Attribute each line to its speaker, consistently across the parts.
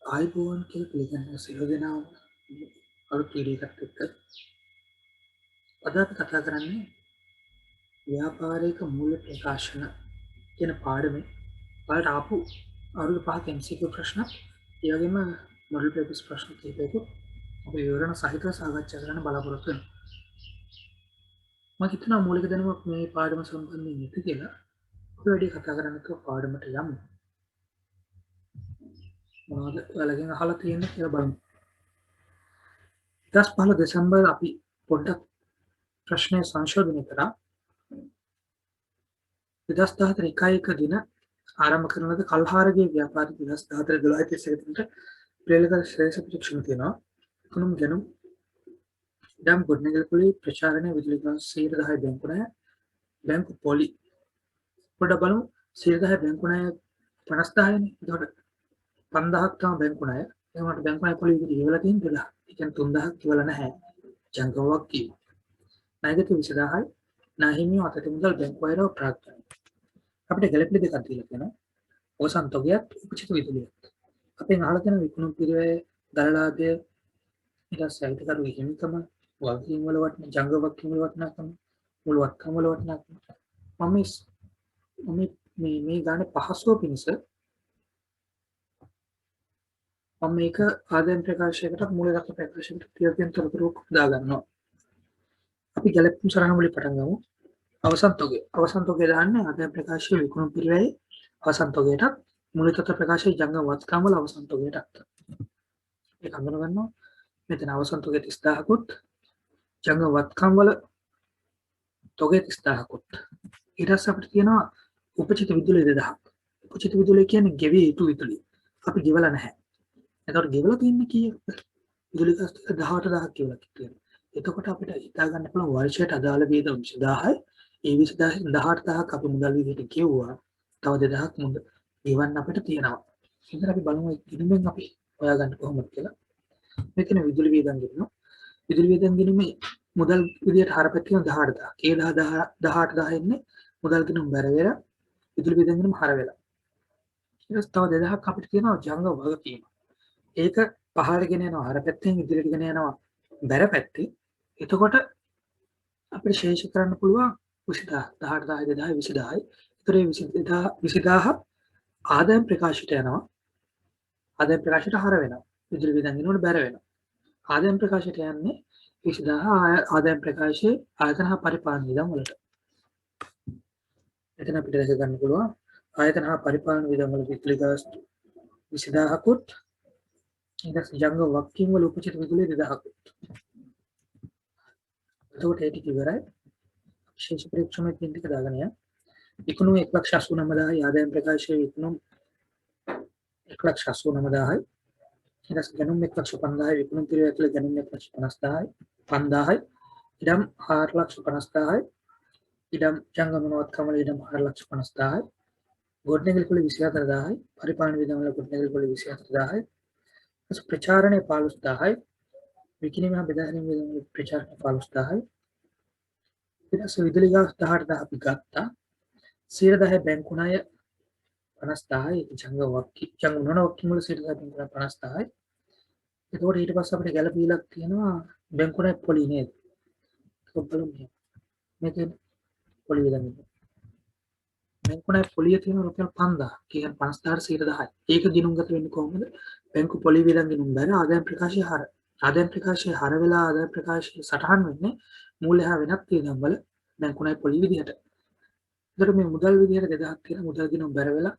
Speaker 1: ආයිබෝවන් කියලා පිළිගන්නවා සියලු දෙනාම අලුත් වීඩියෝ එකක් එක්ක. අද අපි කතා කරන්නේ ව්‍යාපාරික මූල්‍ය ප්‍රකාශන කියන පාඩමේ ඔයාලට ආපු අවුරුදු 5ක MCQ ප්‍රශ්න, ඒ වගේම මොඩල් පේපර්ස් ප්‍රශ්න කිහිපයකුත් අපි විවරණ සහිතව සාකච්ඡා කරන්න බලාපොරොත්තු වෙනවා. මම හිතනවා මූලික දැනුමක් මේ පාඩම සම්බන්ධයෙන් නැති කියලා. අපි වැඩි කතා කරන්නේ නැතුව පාඩමට යමු. මොනවද ඔයාලගෙන් අහලා තියෙන්නේ කියලා බලමු. 2015 දෙසැම්බර් අපි පොඩ්ඩක් ප්‍රශ්නය සංශෝධනය කරා. 2014 දින ආරම්භ කරන ලද කල්හාරගේ ව්‍යාපාරික 2014 12 දිනට ප්‍රේලක ශ්‍රේෂ්ඨ පරීක්ෂණ තියෙනවා. එකුණුම් ගැනුම් ඉඩම් ගොඩනැගිලි පොලි ප්‍රචාරණය විදුලි ගාස් 10% බැංකු ණය බැංකු පොලි පොඩ්ඩක් බලමු 10% බැංකු ණය 50000නේ. එතකොට 5000ක් තමයි බැංකු ණය. ඒකට බැංකු ණය පොලි විදිහට ඉවලා තියෙන 12. ඒ කියන්නේ 3000ක් ඉවලා නැහැ. ජංගමයක් කිව්ව. ණයගත 20000යි. නාහිමිය අතට මුදල් බැංකු අයරව ප්‍රාර්ථනා. අපිට ගැළපෙන දෙකක් දීලා තියෙනවා. අවසන් තොගයත් උපචිත විදුලියත්. අපෙන් අහලා තියෙන විකුණු පිරිවේ දරලාභය ඊට පස්සේ අයිතිකරු හිමිකම වගකීම් වල වටින ජංග වගකීම් වල වටිනාකම මුළු වත්කම් වල වටිනාකම මම මේ ගානේ පහසුව පිණිස මම මේක ආදායම් ප්‍රකාශයකට මූලධර්ම ප්‍රකාශයකට තියන තොරතුරු දා ගන්නවා. අපි ගැළපෙන සරහන වලින් පටන් ගමු. අවසන් තොගය දාන්නේ ආදායම් ප්‍රකාශයේ විකුණු පිරිවේ අවසන් තොගයට මූලිකත්ව ප්‍රකාශයේ ජංගම වත්කම් වල අවසන් තොගයටත් ඒක හඳුන ගන්නවා. මෙතන අවසන් තොගය 30000කුත් ජංගම වත්කම් වල තොගය 30000කුත් ඊට පස්සේ අපිට තියෙනවා උපචිත විදුලිය 2000ක්. උපචිත විදුලිය කියන්නේ ගෙවිය යුතු විදුලිය. අපි ගෙවලා නැහැ. එතකොට ගෙවලා තියෙන්නේ කීයද? විදුලි ගාස් 18000ක් කියලා කියනවා. එතකොට අපිට හිතා ගන්න පුළුවන් වර්ෂයට අදාළ වේදම් 20000යි. ඒ 20000 18000ක් අපි මුදල් විදිහට ගෙවුවා. තව 2000ක් මුදල් ගෙවන්න අපිට තියෙනවා. ඉතින් අපි බලමු ඉදිරියෙන් අපි හොයාගන්න කොහොමද කියලා. මෙතන විදුලි වේදම් ගෙවනවා. විදුලි වේදම් ගෙනීමේ මුදල් විදිහට හරපැත්තේ 18000. ඒ 18000 එන්නේ මුදල් ගෙනුම් බැර වෙලා විදුලි වේදම් ගෙනුම් හර වෙලා. ඊට තව 2000ක් අපිට තියෙනවා ජංග වගකීම. ඒක පහළට ගෙන යනවා හර පැත්තෙන් ඉදිරියට ගෙන යනවා බැර පැත්තේ. එතකොට අපිට ශේෂ කරන්න පුළුවන් 20000 18000 20000යි 20000 20000 ආදායම් ප්‍රකාශයට යනවා. ආදායම් ප්‍රකාශයට හර වෙනවා. විදුලි වේදම් ගෙනුවට බැර වෙනවා. ආදායම් ප්‍රකාශයට යන්නේ 20000 ආදායම් ප්‍රකාශයේ ආයතන හා පරිපාලන වියදම් වලට. එතන අපිට දැක ගන්න පුළුවන් ආයතන හා පරිපාලන වියදම් වල විදුලි ගාස්තු 20000කුත් ඊට ජංග වගකීම් වල උපචිත විදුලිය 2000කුත්. එතකොට ඒ ටික ඉවරයි. විශේෂ පරීක්ෂණයේ තියෙන ටික දාගෙන යන්න. විකුණු 1,89,000යි ආදායම් ප්‍රකාශයේ විකුණු 1,89,000යි. ඊට පස්සේ ගණුම් 1,50,000යි විකුණු පිරිවෙල ඇතුළේ ගණුම් 1,50,000යි 5,000යි ඉඩම් 4,50,000යි ඉඩම් ජංගම වත්කම් වල ඉඩම් 4,50,000යි ගොඩනැගිලි පොලි 24,000යි පරිපාලන වියදම් වල ගොඩනැගිලි පොලි 24,000යි ප්‍රචාරණය 15,000යි විකිණීම හා බෙදා හැරීම වියදම් වල ප්‍රචාරණය 15,000යි ඊට පස්සේ විදුලි ගාස් 18,000 අපි ගත්තා 100,000 බැංකු ණය 50,000යි ජංග නොවන වක්කීම් වල 100,000 බැංකු ණය 50,000යි එතකොට ඊට පස්සේ අපිට ගැළපීලක් තියෙනවා බැංකු ණය පොලි නේද? ඒක බලමු. මේකේ පොලි වියදම් බැංකු ණය පොලිය තියෙන රුපියල් 5000. කියන්නේ 5000ට 110යි. ඒක ගිණුම්ගත වෙන්නේ කොහොමද? බැංකු පොලි වියදම් ගිණුම් බැර ආදායම් ප්‍රකාශය හර. ආදායම් ප්‍රකාශය හර වෙලා ආදායම් ප්‍රකාශය සටහන් වෙන්නේ මූල්‍ය හා වෙනත් වියදම් වල බැංකු ණය පොලි විදිහට. ඒතර මේ මුදල් විදිහට 2000ක් තියෙන මුදල් ගිණුම් බැර වෙලා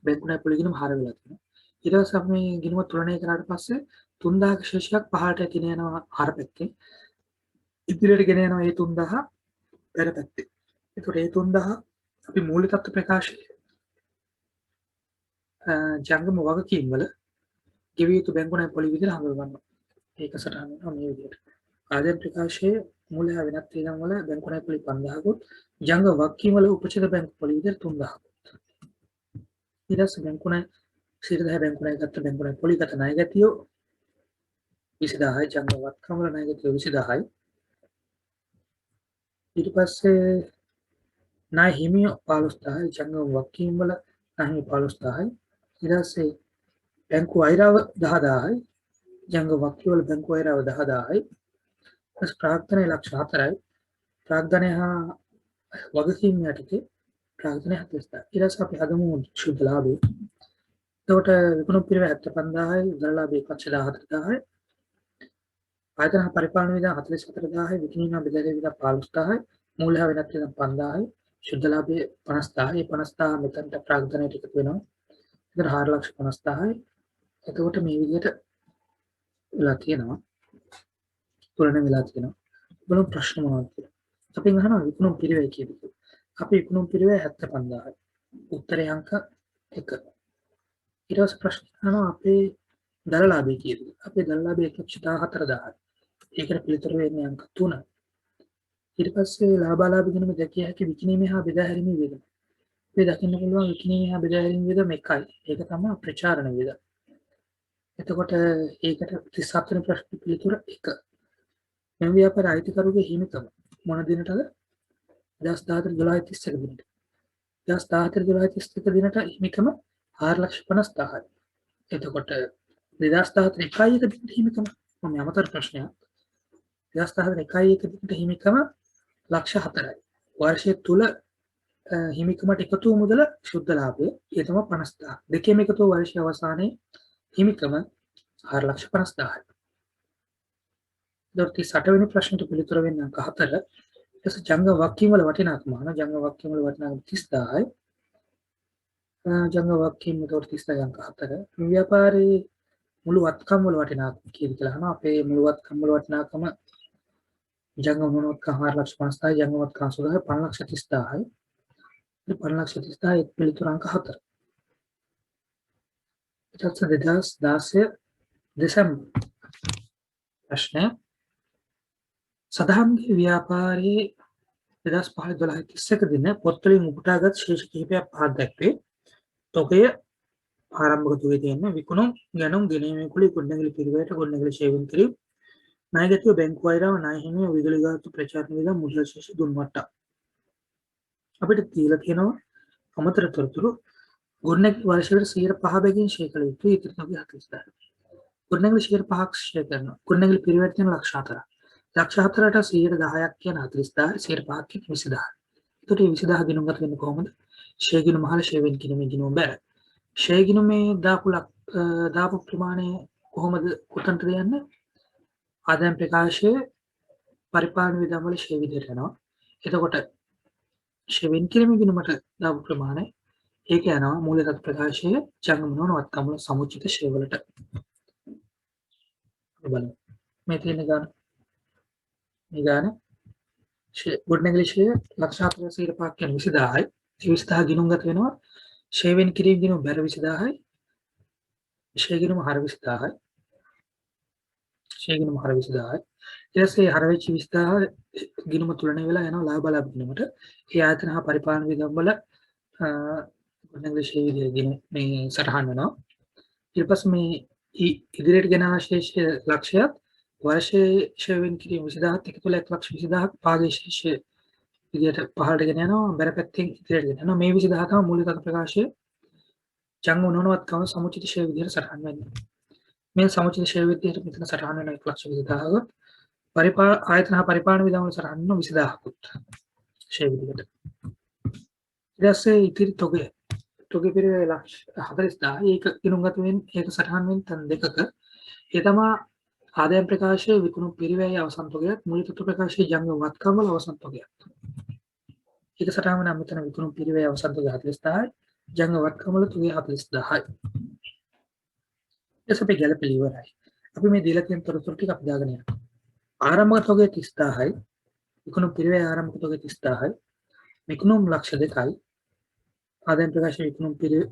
Speaker 1: බැංකු ණය පොලි ගිණුම් හර වෙලා තියෙනවා. ඊට පස්සේ අපි මේ ගිණුම තුලනය කරාට පස්සේ 3000ක ශේෂයක් පහළට ගෙන යනවා හර පැත්තේ. ඉදිරියට ගෙන යනවා ඒ 3000 බැර පැත්තේ. ඒතකොට ඒ 3000 අපි මූලික තත්ත්ව ප්‍රකාශයේ ජංගම වගකීම් වල ගෙවිය යුතු බැංකු ණය පොලි විදිහට හඳුන්වනවා. ඒක සටහන් වෙනවා මේ විදිහට. ආදායම් ප්‍රකාශයේ මූල්‍ය හා වෙනත් වියදම් වල බැංකු ණය පොලි 5000කුත් ජංග වගකීම් වල උපචිත බැංකු පොලි විදිහට 3000කුත්. ඊට පස්සේ බැංකු ණය 100,000 බැංකු ණය ගත්ත බැංකු ණය පොලි ගත ණය ගැතියෝ 20000යි ජංග වගකීම් වල ණය ගැතියෝ 20000යි. ඊට පස්සේ ණය හිමියෝ 15000යි ජංගම වගකීම් වල ණය හිමියෝ 15000යි. ඊට පස්සේ බැංකු අයරාව 10000යි ජංග වක්කිවල බැංකු අයරාව 10000යි ඊට ප්‍රාග්ධනය ලක්ෂ 4යි ප්‍රාග්ධනය හා වගකීම් යටතේ ප්‍රාග්ධනය 40000 ඊට පස්සේ අපි හදමු ශුද්ධ ලාභය එතකොට විකුණු පිරිවෙ 75000යි උදර ලාභය 114000යි ආයතන පරිපාලන වියදම් 44000යි විකිණීම බෙදාරිය වියදම් 15000යි මූල්‍ය හා වෙනත් වියදම් 5000යි ශුද්ධ ලාභය 50000යි 50000 මෙතනට ප්‍රාග්ධනයට එකතු වෙනවා එතන 450000යි එතකොට මේ විදිහට වෙලා තියෙනවා තුලන වෙලා තියෙනවා බලමු ප්‍රශ්න මොනවද කියලා අපි අහනවා විකුණු පිරිවෙයි කියනකොට අපි විකුණු පිරිවෙයි 75000යි උත්තරේ අංක 1 ඊට පස්සේ ප්‍රශ්න අහනවා අපේ දර ලාභය කියනකොට අපේ දර ලාභය 114000යි ඒකට පිළිතුර වෙන්නේ අංක 3 ඊට පස්සේ ලාභාලාභ ගැනීම දැකිය හැකි විකිණීමේ හා බෙදා හැරීමේ වියදම මේ දකින්න පුළුවන් විකිණීමේ හා බෙදා හැරීමේ වියදම එකයි ඒක තමයි ප්‍රචාරණ වියදම එතකොට ඒකට 37 වෙනි ප්‍රශ්නේ පිළිතුර 1 මෙම ව්‍යාපාර අයිතිකරුගේ හිමිකම මොන දිනටද 2014 දිනට 2014 දිනට හිමිකම 450000යි එතකොට 2014 එකයි එක දිනට හිමිකම මම අමතර ප්‍රශ්නයක් 2014 එකයි එක දිනට හිමිකම ලක්ෂ 4යි වර්ෂය තුල හිමිකමට එකතු වූ මුදල ශුද්ධ ලාභය ඒ තමයි 50000 දෙකේම එකතු වර්ෂය අවසානයේ හිමිකම 450000යි ඊට 38 වෙනි ප්‍රශ්නට පිළිතුර වෙන්නේ අංක 4 ඊට ජංග වක්කීම් වල වටිනාකම අහන ජංග වක්කීම් වල වටිනාකම 30000යි ජංග වක්කීම් වල 30000 අංක 4 ව්‍යාපාරයේ මුළු වත්කම් වල වටිනාකම කීයද කියලා අහනවා අපේ මුළු වත්කම් වල වටිනාකම ජංග මොනවත්කම් 450000යි ජංග වත්කම් 530000යි 530000යි පිළිතුර අංක 4 ඊට පස්සේ 2016 දෙසැම්බර් ප්‍රශ්නය සදහන්ගේ ව්‍යාපාරයේ 2015-12 දින පොත්වලින් උපුටාගත් ශේෂ කිහිපයක් පහත් දැක්වේ. තොගය ආරම්භක තුවේ තියෙන විකුණුම් ගැනුම් ගෙනීමේ කුලී ගොඩනැගිලි පිරිවැයට ගොඩනැගිලි ෂේවින් කිරීම ණයගැතිව බැංකු අයරාව ණය හිමිව විදුලිගාතු ප්‍රචාරණ වියදම් මුදල් ශේෂ දුන් මට්ටම් අපිට දීලා තියෙනවා අමතර තොරතුරු ගොඩනැගිලි වර්ෂයකට 105 බැගින් ෂේ කළ යුතු ඉතිරි තොගය 40000යි. ගොඩනැගිලි 105ක් ෂේ කරනවා. ගොඩනැගිලි පිරිවැයට තියෙන ලක්ෂ 4ක්. ලක්ෂ 4ට 110ක් කියන 40000 105ක් කියන 20000. එතකොට මේ 20000 ගිණුම්ගත වෙන්නේ කොහොමද? ෂේ ගිණුම හල ෂේ වෙන් කිරීමේ ගිණුම බැර. ෂේ ගිණුමේ දාපු ප්‍රමාණය කොහොමද උතන්ට දෙන්නේ? ආදායම් ප්‍රකාශයේ පරිපාලන වියදම් වල ෂේ විදිහට යනවා. එතකොට ෂේ වෙන් කිරීමේ ගිණුමට දාපු ප්‍රමාණය ඒක යනවා මූල්‍යගත ප්‍රකාශයේ ජංගම නොවන වත්කම් වල සමුචිත ෂේ වලට. බලමු. මේ තියෙන ගාන මේ ගාන ගොඩනැගිලි ෂේ ලක්ෂ 405ක් කියන 20000යි 20000 ගිණුම්ගත වෙනවා ෂේ වෙන් කිරීම ගිණුම බැර 20000යි ෂේ ගිණුම හර 20000යි ෂේ ගිණුම හර 20000යි ඊට පස්සේ හර වෙච්ච 20000 ගිණුම තුලනය වෙලා යනවා ලාභාලාභ ගිණුමට ඒ ආයතන හා පරිපාලන වියදම් වල ගොඩනැගිලි ෂේ විදිහේ ගිණුම මේ සටහන් වෙනවා ඊට පස්සේ මේ ඉදිරියට ගෙන අවශේෂ ලක්ෂයක් වර්ෂයේ ෂේ වෙන් කිරීම 20000ත් එකතු වෙලා 120000ක් පාගේ ශේෂය විදිහට පහළට ගෙන යනවා බැර පැත්තෙන් ඉදිරියට ගෙන යනවා මේ 20000 තමයි මූලික ප්‍රකාශය ජංගම නොවනවත්කම සමුචිත ෂේ විදිහට සටහන් වෙන්නේ මේ සමුචිත ෂේ විදිහට මෙතන සටහන් වෙන 120000ක ආයතන හා පරිපාලන වියදම් වල සටහන් වෙන 20000කුත් ෂේ විදිහට ඊට පස්සේ ඉතිරි තොගය පිරිවෙයි ලක්ෂ 40000 ඒක ගිණුම්ගත වෙන්නේ ඒක සටහන් වෙන තැන් දෙකක ඒ තමයි ආදායම් ප්‍රකාශයේ විකුණු පිරිවෙයි අවසන් තොගයත් මූලික ප්‍රකාශයේ ජංගම වත්කම් වල අවසන් තොගයත් ඒක සටහන් වෙන මෙතන විකුණු පිරිවෙයි අවසන් තොගය 40000යි ජංගම වත්කම් වල තොගය 40000යි එස අපි ගැලපෙලි ඉවරයි අපි මේ දීලා තියෙන තොරතුරු ටික අපි දාගෙන යනවා ආරම්භක තොගය 30000යි විකුණු පිරිවෙයි ආරම්භක තොගය 30000යි විකුණුම් ලක්ෂ 2යි ආදායම් ප්‍රකාශයේ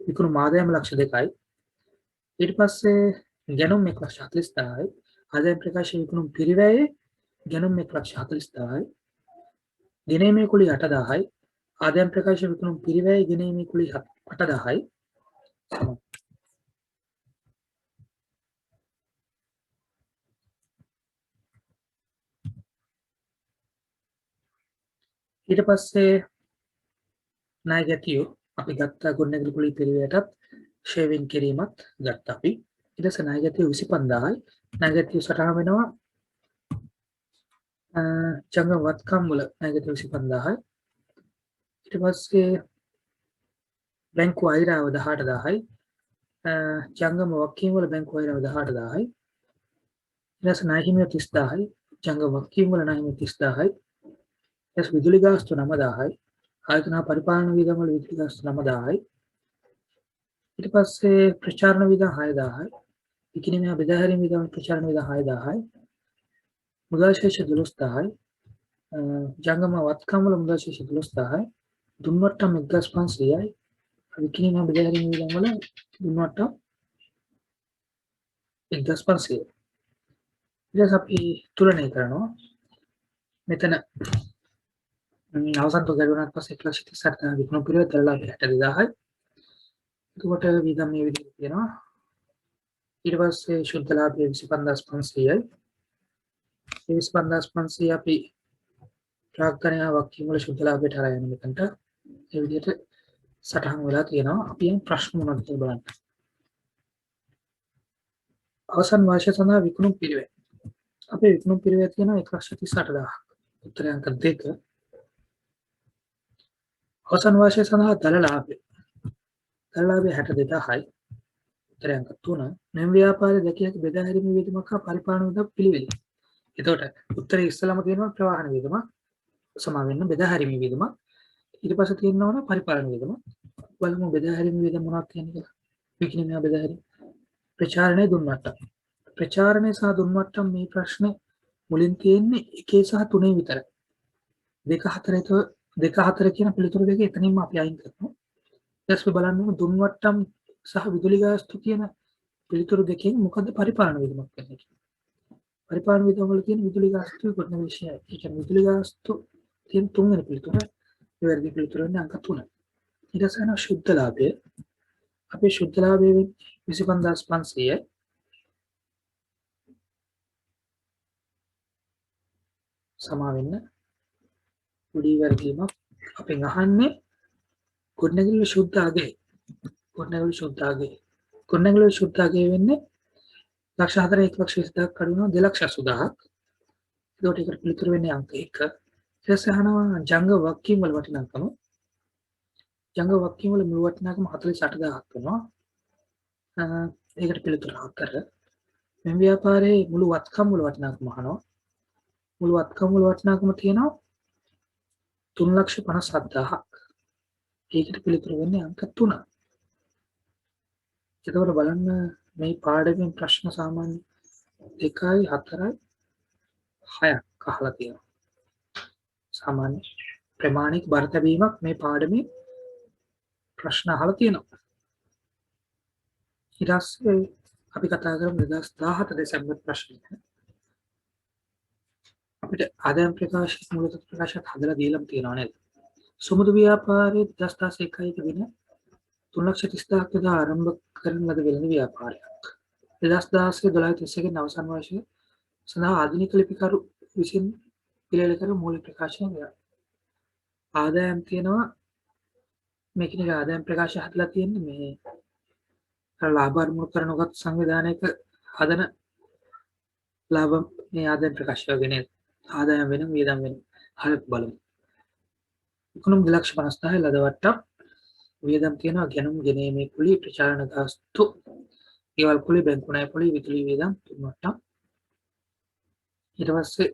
Speaker 1: විකුණුම් ආදායම ලක්ෂ 2යි ඊට පස්සේ ගැනුම් 1,40,000යි ආදායම් ප්‍රකාශයේ විකුණුම් පිරිවැයේ ගැනුම් 1,40,000යි ගෙනීමේ කුලී 8,000යි ආදායම් ප්‍රකාශයේ විකුණුම් පිරිවැයේ ගෙනීමේ කුලී 8,000යි ඊට පස්සේ ණයගැතියෝ අපි ගත්ත ගොඩනැගිලි කුලී පිරිවැයටත් ෂේ වෙන් කිරීමත් ගත්තා අපි ඊට පස්සේ ණයගැතිය 25000යි. ණයගැතිය සටහන් වෙනවා ජංගම වත්කම් වල ණයගැතිය 25000යි. ඊට පස්සේ බැංකු අයිරාව 18000යි. ජංගම වක්කීම් වල බැංකු අයිරාව 18000යි. ඊට පස්සේ ණය හිමියෝ 30000යි. ජංගම වක්කීම් වල ණය හිමියෝ 30000යි. ඊට පස්සේ විදුලි ගාස්තු 9000යි. ආයතන පරිපාලන වියදම් වල විදුලි ගාස්තු 9000යි. ඊට පස්සේ ප්‍රචාරණ වියදම් 6000යි. ඉකිණීමේ බෙදාහැරීම් වියදම් ප්‍රචාරණ වියදම් 6000යි. මුදල් ශේෂ 12000යි. ජංගම වත්කම් වල මුදල් ශේෂ 12000යි. දුන්වට්ටම් 1500යි. ඉකිණීමේ බෙදාහැරීම් වියදම් වල දුන්වට්ටම් 1500යි. ඊට අපි තුලනය කරනවා. මෙතන අවසන් තොග ගණනක් පස්සේ 1,38,000 විකුණු පිළිවෙල දරලා 62000යි. එතකොට වියදම් මේ විදිහට තියෙනවා. ඊට පස්සේ ශුද්ධ ලාභය 25500යි. 25500 අපි ප්‍රාග්ධනය වක්කීම් වල ශුද්ධ ලාභයට හරයන මෙතනට මේ විදිහට සටහන් වෙලා තියෙනවා. අපි යම් ප්‍රශ්න මොනවද කියලා බලන්න. අවසන් වර්ෂය සඳහා විකුණු පිළිවෙල. අපේ විකුණු පිළිවෙල තියෙනවා 1,38,000. උත්තරය අංක 2. අවසන් වර්ෂය සඳහා දල ලාභය. දල ලාභය 62000යි. උත්තරය අංක 3. මෙම ව්‍යාපාරයේ දැකිය හැකි බෙදා හැරීමේ වියදමක් හා පරිපාලන වියදම් පිළිවෙල. එතකොට උත්තරේ ඉස්සලම තියෙනවා ප්‍රවාහන වියදම සමා වෙන්න බෙදා හැරීමේ වියදම. ඊට පස්සේ තියෙනවා පරිපාලන වියදම. බලමු බෙදා හැරීමේ වියදම මොනවද කියන්නේ කියලා. විකිණීමේ බෙදා හැරීම. ප්‍රචාරණය දුන්වට්ටම්. ප්‍රචාරණය සහ දුන්වට්ටම් මේ ප්‍රශ්නේ මුලින් තියෙන්නේ 1 සහ 3 විතරයි. 2 4 කියන පිළිතුරු දෙක එතනින්ම අපි අයින් කරනවා. ඊට පස්සේ බලන්න දුන්වට්ටම් සහ විදුලි ගාස්තු කියන පිළිතුරු දෙකෙන් මොකද පරිපාලන වියදමක් වෙන්නේ කියලා. පරිපාලන වියදම වල තියෙන විදුලි ගාස්තු කොටන විශේෂය. ඒ කියන්නේ විදුලි ගාස්තු තියෙන තුන්වෙනි පිළිතුර. ඒ වර්ගයේ පිළිතුර වෙන්නේ අංක 3. ඊට පස්සේ යනවා ශුද්ධ ලාභය. අපේ ශුද්ධ ලාභය 25500යි. සමා වෙන්න උඩි වර්ගීමක් අපෙන් අහන්නේ ගොඩනැගිල්ල ශුද්ධ අගය. ගොඩනැගිල්ල ශුද්ධ අගය. ගොඩනැගිල්ල ශුද්ධ අගය වෙන්නේ 1,04,1,20,000ක් අඩු වෙනවා 2,80,000ක්. ඒකට ඒකට පිළිතුරු වෙන්නේ අංක 1. ඊට පස්සේ අහනවා ජංග වක්කීම් වල වටිනාකම. ජංග වක්කීම් වල මුළු වටිනාකම 48,000ක් වෙනවා. ඒකට පිළිතුරු 4. මෙම ව්‍යාපාරයේ මුළු වත්කම් වල වටිනාකම අහනවා. මුළු වත්කම් වල වටිනාකම තියෙනවා 3,57,000ක්. ඒකට පිළිතුරු වෙන්නේ අංක 3. එතකොට බලන්න මේ පාඩමෙන් ප්‍රශ්න සාමාන්‍ය 2යි 4යි 6ක් අහලා තියෙනවා. සාමාන්‍ය ප්‍රමාණික බර තැබීමක් මේ පාඩමේ ප්‍රශ්න අහලා තියෙනවා. ඊට පස්සේ අපි කතා කරමු 2017 දෙසැම්බර් ප්‍රශ්නය. අපිට ආදායම් ප්‍රකාශ මූලතත්ත්ව ප්‍රකාශයක් හදලා දීලා තියෙනවා නේද? සමුදු ව්‍යාපාරයේ 2016 දින 3,30,000ක් වේද ආරම්භ කරන ලද වෙළඳ ව්‍යාපාරයක්. 2016 12 අවසන් වර්ෂයේ සඳහා ආධුනික ලිපිකරු විසින් පිළියෙල කර මූලික ප්‍රකාශනය වෙනවා. ආදායම් තියෙනවා මේකේ ආදායම් ප්‍රකාශය හදලා තියෙන්නේ මේ ලාභ අරමුණු කරනගත් සංවිධානයක හදන ලාභ මේ ආදායම් ප්‍රකාශය වෙන්නේ ආදායම් වෙන වියදම් වෙන හරියට බලමු. විකුණුම් 2,50,000 ලද වට්ටම් වියදම් තියෙනවා ගැනුම් ගෙනීමේ කුලී ප්‍රචාරණ ගාස්තු ගෙවල් කුලී බැංකු ණය කුලී විදුලි වියදම් තුන්වට්ටම්. ඊට පස්සේ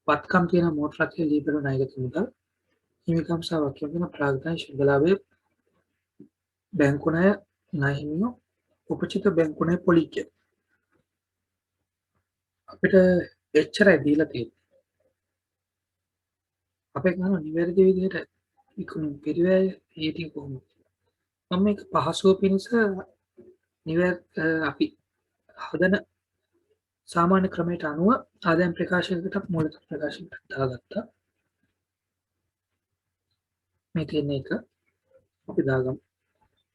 Speaker 1: වත්කම් තියෙන මෝටර රථය ලීබරෝ ණයගැති මුදල් හිමිකම් සහ වක්කම් තියෙන ප්‍රාග්ධන ශුද්ධ ලාභය බැංකු ණය ණය හිමියෝ උපචිත බැංකු ණය පොලිකය. අපිට එච්චරයි දීලා තියෙන්නේ. අපේ ගන්න නිවැරදි විදිහට විකුණුම් පිළිවෙල ඊටින් කොහොමද? මම මේක පහසුව පිණිස අපි හදන සාමාන්‍ය ක්‍රමයට අනුව ආදායම් ප්‍රකාශයකට මූලතත්ත්ව ප්‍රකාශයකට දාගත්තා. මේ තියෙන එක අපි දාගමු.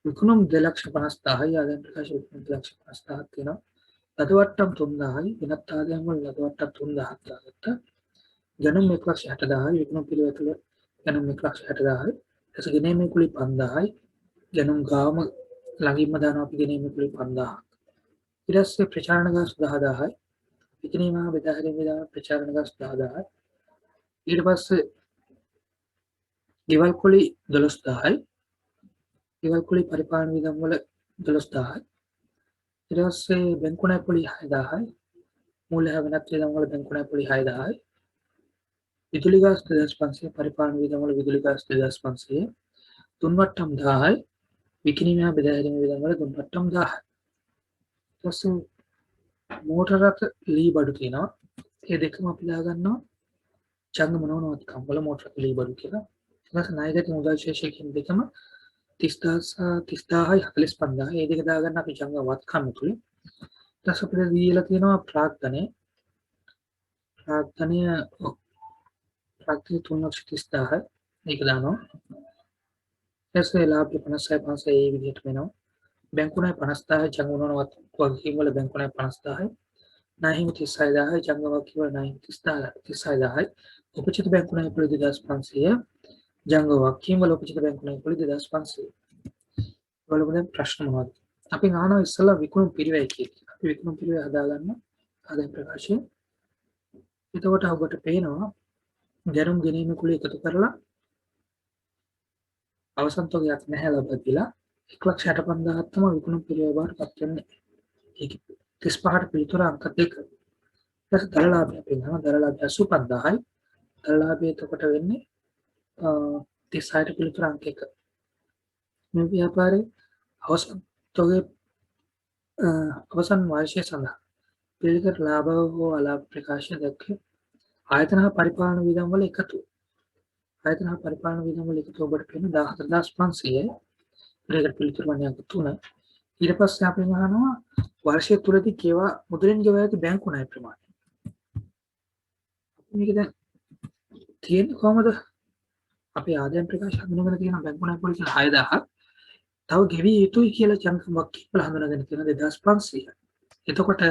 Speaker 1: විකුණුම් 2,50,000යි ආදායම් ප්‍රකාශය 2,50,000ක් තියෙනවා. ලද වට්ටම් 3,000යි වෙනත් ආදායම් වල ලද වට්ටම් 3,000ක් දාගත්තා. ගැනුම් 1,60,000යි විකුණුම් පිළිවෙල තුළ ගැනුම් 1,60,000යි. එතකොට ගෙනීමේ කුලී 5,000යි. ගැනුම් ගාම ළඟින්ම දානවා අපි ගෙනීමේ කුලී 5,000ක්. ඊට පස්සේ ප්‍රචාරණ ගාස්තු 10000යි. විකිණීම හා බෙදා හැරීම වියදම් ප්‍රචාරණ ගාස්තු 10000යි. ඊට පස්සේ ගෙවල් කුලි 12000යි. ගෙවල් කුලි පරිපාලන වියදම් වල 12000යි. ඊට පස්සේ බැංකු ණය පොලි 6000යි. මූල්‍ය හා වෙනත් වියදම් වල බැංකු ණය පොලි 6000යි. විදුලි ගාස්තු 2500 පරිපාලන වියදම් වල විදුලි ගාස්තු 2500 තුන්වට්ටම් 1000යි. විකිණීම හා බෙදා හැරීම වියදම් වල තුන්වට්ටම් 1000යි. ඊට පස්සේ මෝටර රථ ලී බඩු තියෙනවා. ඒ දෙකම අපි දාගන්නවා ජංගම නොවනවත්කම් වල මෝටර රථ ලී බඩු කියලා. ඊට පස්සේ ණයගැති මුදල් ශේෂය කියන දෙකම 30000යි 45000යි. ඒ දෙක දාගන්න අපි ජංගම වත්කම් තුලින්. ඊට පස්සේ අපිට දීලා තියෙනවා ප්‍රාග්ධනය 3,30,000යි. ඒක දානවා. ඊට පස්සේ ලාභය 56,500 ඒ විදිහට වෙනවා. බැංකු ණය 50,000යි ජංගම නොවනවත්කම් වල බැංකු ණය 50,000යි. ණයහිමි 36,000යි ජංගම වත්කම් වල ණයහිමි 36,000යි. උපචිත බැංකු ණය පොලි 2500 ජංගම වත්කම් වල උපචිත බැංකු ණය පොලි 2500. වලම දැන් ප්‍රශ්න මොනවද? අපි අහනවා ඉස්සෙල්ලා විකුණු පිරිවැය කියලා. අපි විකුණු පිරිවැය හදාගන්න ආදායම් ප්‍රකාශය. එතකොට ඔබට පේනවා ගැනුම් ගැනීම කුල එකතු කරලා අවසන් තොගයක් නැහැ ලබතිලා 1,65,000 තමයි විකුණු පිරිවැය බවට පත් වෙන්නේ. ඒක 35ට පිළිතුර අංක 2. ඊට දර ලාභය පෙන්නනවා. දර ලාභය 85,000යි. දර ලාභය එතකොට වෙන්නේ 36ට පිළිතුර අංක 1. මේ ව්‍යාපාරයේ අවසන් තොගේ අවසන් වාර්ෂය සඳහා පිළිගත් ලාභ හෝ අලාභ ප්‍රකාශය දක්වයි. ආයතන හා පරිපාලන වියදම් වල එකතු. ආයතන හා පරිපාලන වියදම් වල එකතු ඔබට පේන 14,500යි. ඒකට පිළිතුර වන්නේ අංක 3. ඊට පස්සේ අපි අහනවා වර්ෂය තුලදී කේවා මුදලින් ගෙවා ඇති බැංකු ණය ප්‍රමාණය. මේක දැන් තියෙන්නේ කොහමද? අපි ආදායම් ප්‍රකාශ හඳුනගෙන තියෙන බැංකු ණය පොලි 6,000ක් තව ගෙවිය යුතුයි කියලා ජංගමක් කියලා හඳුනගෙන තියෙන 2,500. එතකොට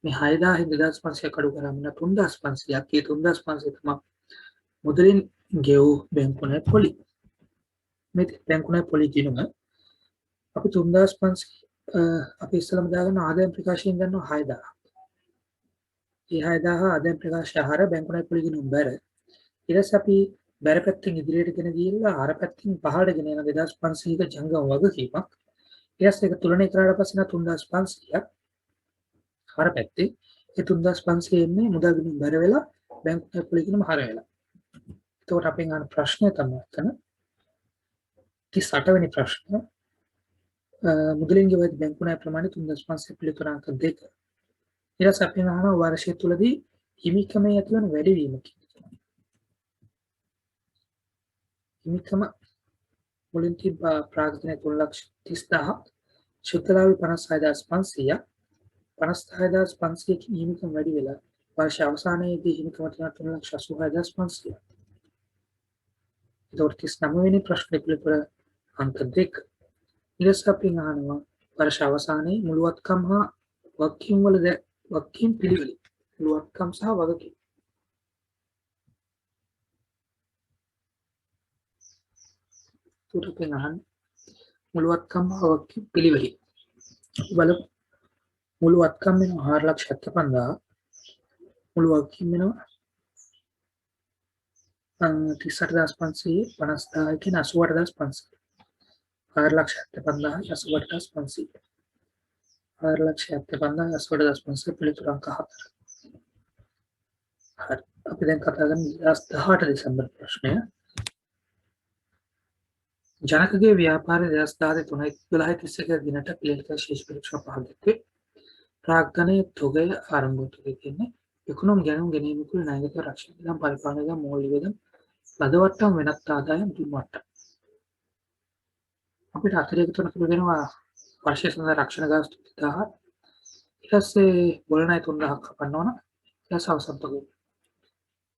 Speaker 1: මේ 6,000 2,500 අඩු කරාම 3,500ක්. ඒ 3,500 තමයි මුදලින් ගෙවූ බැංකු ණය පොලි. මේ බැංකු ණය පොලි දිනුම අපි 3,500 අපි ඉස්සලම දාගන්න ආදායම් ප්‍රකාශයෙන් ගන්නවා 6,000. ඒ 6,000 ආදායම් ප්‍රකාශය ආහාර බැංකු ණය පොලි දිනුම බැර. ඊට පස්සේ අපි බැර පැත්තෙන් ඉදිරියට ගෙන ගිහිල්ලා ආර පැත්තෙන් පහළට ගෙන යන 2,500ක ජංගම වගකීමක්. ඊට පස්සේ ඒක තුලනේ කරාට පස්සේ 3,500ක් ආර පැත්තේ. ඒ 3,500 එන්නේ මුදල් ගිණුම් බැර වෙලා බැංකු ණය පොලි දිනුම හර වෙලා. එතකොට අපෙන් අහන ප්‍රශ්නය තමයි එතන 38 වෙනි ප්‍රශ්න. මුදලින් ගෙවා ඇති බැංකු ණය ප්‍රමාණය 3,500 පිළිතුර අංක 2. ඊට පස්සේ අපි අහනවා වර්ෂය තුලදී හිමිකමේ ඇතිවන වැඩිවීම කියලා. හිමිකම මුලින් තිබ්බ ප්‍රාග්ධනය 3,30,000 ශුද්ධ ලාභය 56,500 56,500 කින් හිමිකම වැඩි වෙලා වර්ෂ අවසානයේදී හිමිකම තියෙන 3,86,500. එතකොට 39 වෙනි ප්‍රශ්නේ පිළිතුර අංක 2. ඊට අපි අහනවා වර්ෂ අවසානයේ මුළුවත්කම් හා වගකීම් වල වගකීම් පිළිවෙල. මුළුවත්කම් සහ වගකීම්. උත්තර අපි අහන්නේ මුළුවත්කම් හා වගකීම් පිළිවෙල. බලමු. මුළුවත්කම් වෙනවා 4,75,000. මුළු වගකීම් වෙනවා 38,500 50,000 කියන 88,500. 4,75,000 88,500. 4,75,000 88,500 පිළිතුර අංක 4. හරි. අපි දැන් කතා කරන්නේ 2018 දෙසැම්බර් ප්‍රශ්නය. ජනකගේ ව්‍යාපාරය 2013 දිනට පිළිවෙලක ශේෂ පරීක්ෂා පහක් දැක්වේ. ප්‍රාග්ධනයේ තොගය ආරම්භ තුනේ තියෙන්නේ විකුණුම් ගැනුම් ගැනීම කුල ණයගත රක්ෂණ වියදම් පරිපාලන වියදම් මූල්‍ය වියදම් ලදවට්ටම් වෙනත් ආදායම් දුම්වට්ටම්. අපිට අතිරේක තොරතුරු වෙනවා වර්ෂය සඳහා රක්ෂණ ගාස්තු 1000. ඊට පස්සේ බොල ණය 3,000ක් කපන්න ඕන. ඊට පස්සේ අවසන් තොගය.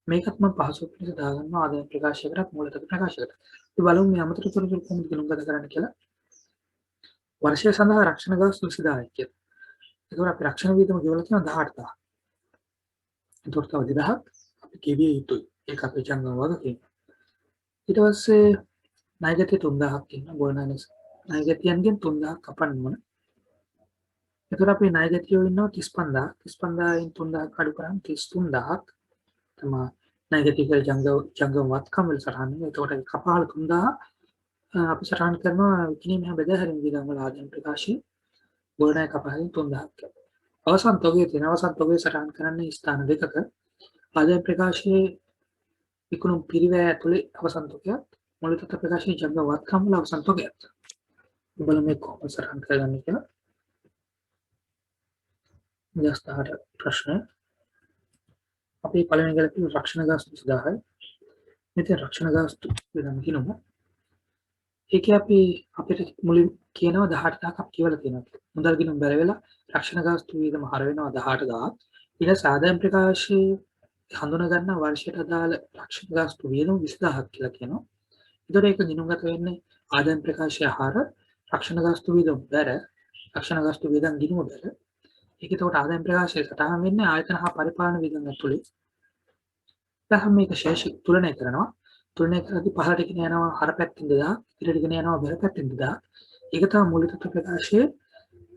Speaker 1: මේකත් මම පහසුව පිළිස දාගන්නවා ආදායම් ප්‍රකාශයකට මූලතක ප්‍රකාශයකට. අපි බලමු මේ අමතර තොරතුරු කොහොමද ගණන් කරන්න කියලා. වර්ෂය සඳහා රක්ෂණ ගාස්තු 20000ක් කියලා. ඒකෝර අපි රක්ෂණ වියදම ගෙවලා තියෙනවා 18,000. ඒතකොට තව 2,000ක් අපි ගෙවිය යුතුයි. ඒක අපේ ජංගම වගකීම. ඊට පස්සේ ණයගැතිය 3,000ක් ඉන්න බොල ණය ණයගැතියන්ගෙන් 3,000ක් කපන්න ඕන. එතකොට අපි ණයගැතියෝ ඉන්නවා 35 35න් 3000ක් අඩු කරාම 33000ක් තමයි ණයගැතිය කියලා ජංගම වත්කම් වල සටහන් වෙන්නේ. එතකොට කපාල 3000 අපි සටහන් කරනවා විකිණීමේ බෙදාහැරීම් වියදම් වල ආදායම් ප්‍රකාශයේ ගොඩනැග කපාලින් 3000ක්. අවසන් තොගයේ තියෙන අවසන් තොගය සටහන් කරන්නේ ස්ථාන දෙකක ආදායම් ප්‍රකාශයේ විකුණුම් පිරිවැය ඇතුලේ අවසන් තොගයත් මූලික තත්ත්ව ප්‍රකාශයේ ජංගම වත්කම් වල අවසන් තොගයත්. බලමු මේ කොහොමද සටහන් කරගන්නේ කියලා. ජස්තහට ප්‍රශ්න අපි පළවෙනි ගලපේ රක්ෂණ ගාස්තු 20000යි. මෙතන රක්ෂණ ගාස්තු වියදම් කියනවා. ඒකේ අපි අපිට මුලින් කියනවා 18000ක් අපි කියවලා තියෙනවා. මුදල් ගිණුම් බැර වෙලා රක්ෂණ ගාස්තු වියදම හර වෙනවා 18000ක්. ඊට ආදායම් ප්‍රකාශයේ හඳුනා ගන්න වර්ෂයට අදාළ රක්ෂණ ගාස්තු වියදම 20000ක් කියලා කියනවා. ඒතර ඒක ගිණුම්ගත වෙන්නේ ආදායම් ප්‍රකාශය හර රක්ෂණ ගාස්තු වියදම බැර රක්ෂණ ගාස්තු වියදම් ගිණුම බැර. ඒක එතකොට ආදායම් ප්‍රකාශය සටහන් වෙන්නේ ආයතන හා පරිපාලන වියදම් ඇතුලේ. දැන් මේක ශේෂ තුලනය කරනවා. තුලනය කරද්දී පහළට ගෙන යනවා හර පැත්තෙන් 2000, ඉදිරියට ගෙන යනවා බැර පැත්තෙන් 2000. ඒක තමයි මූලික තත්ත්ව ප්‍රකාශයේ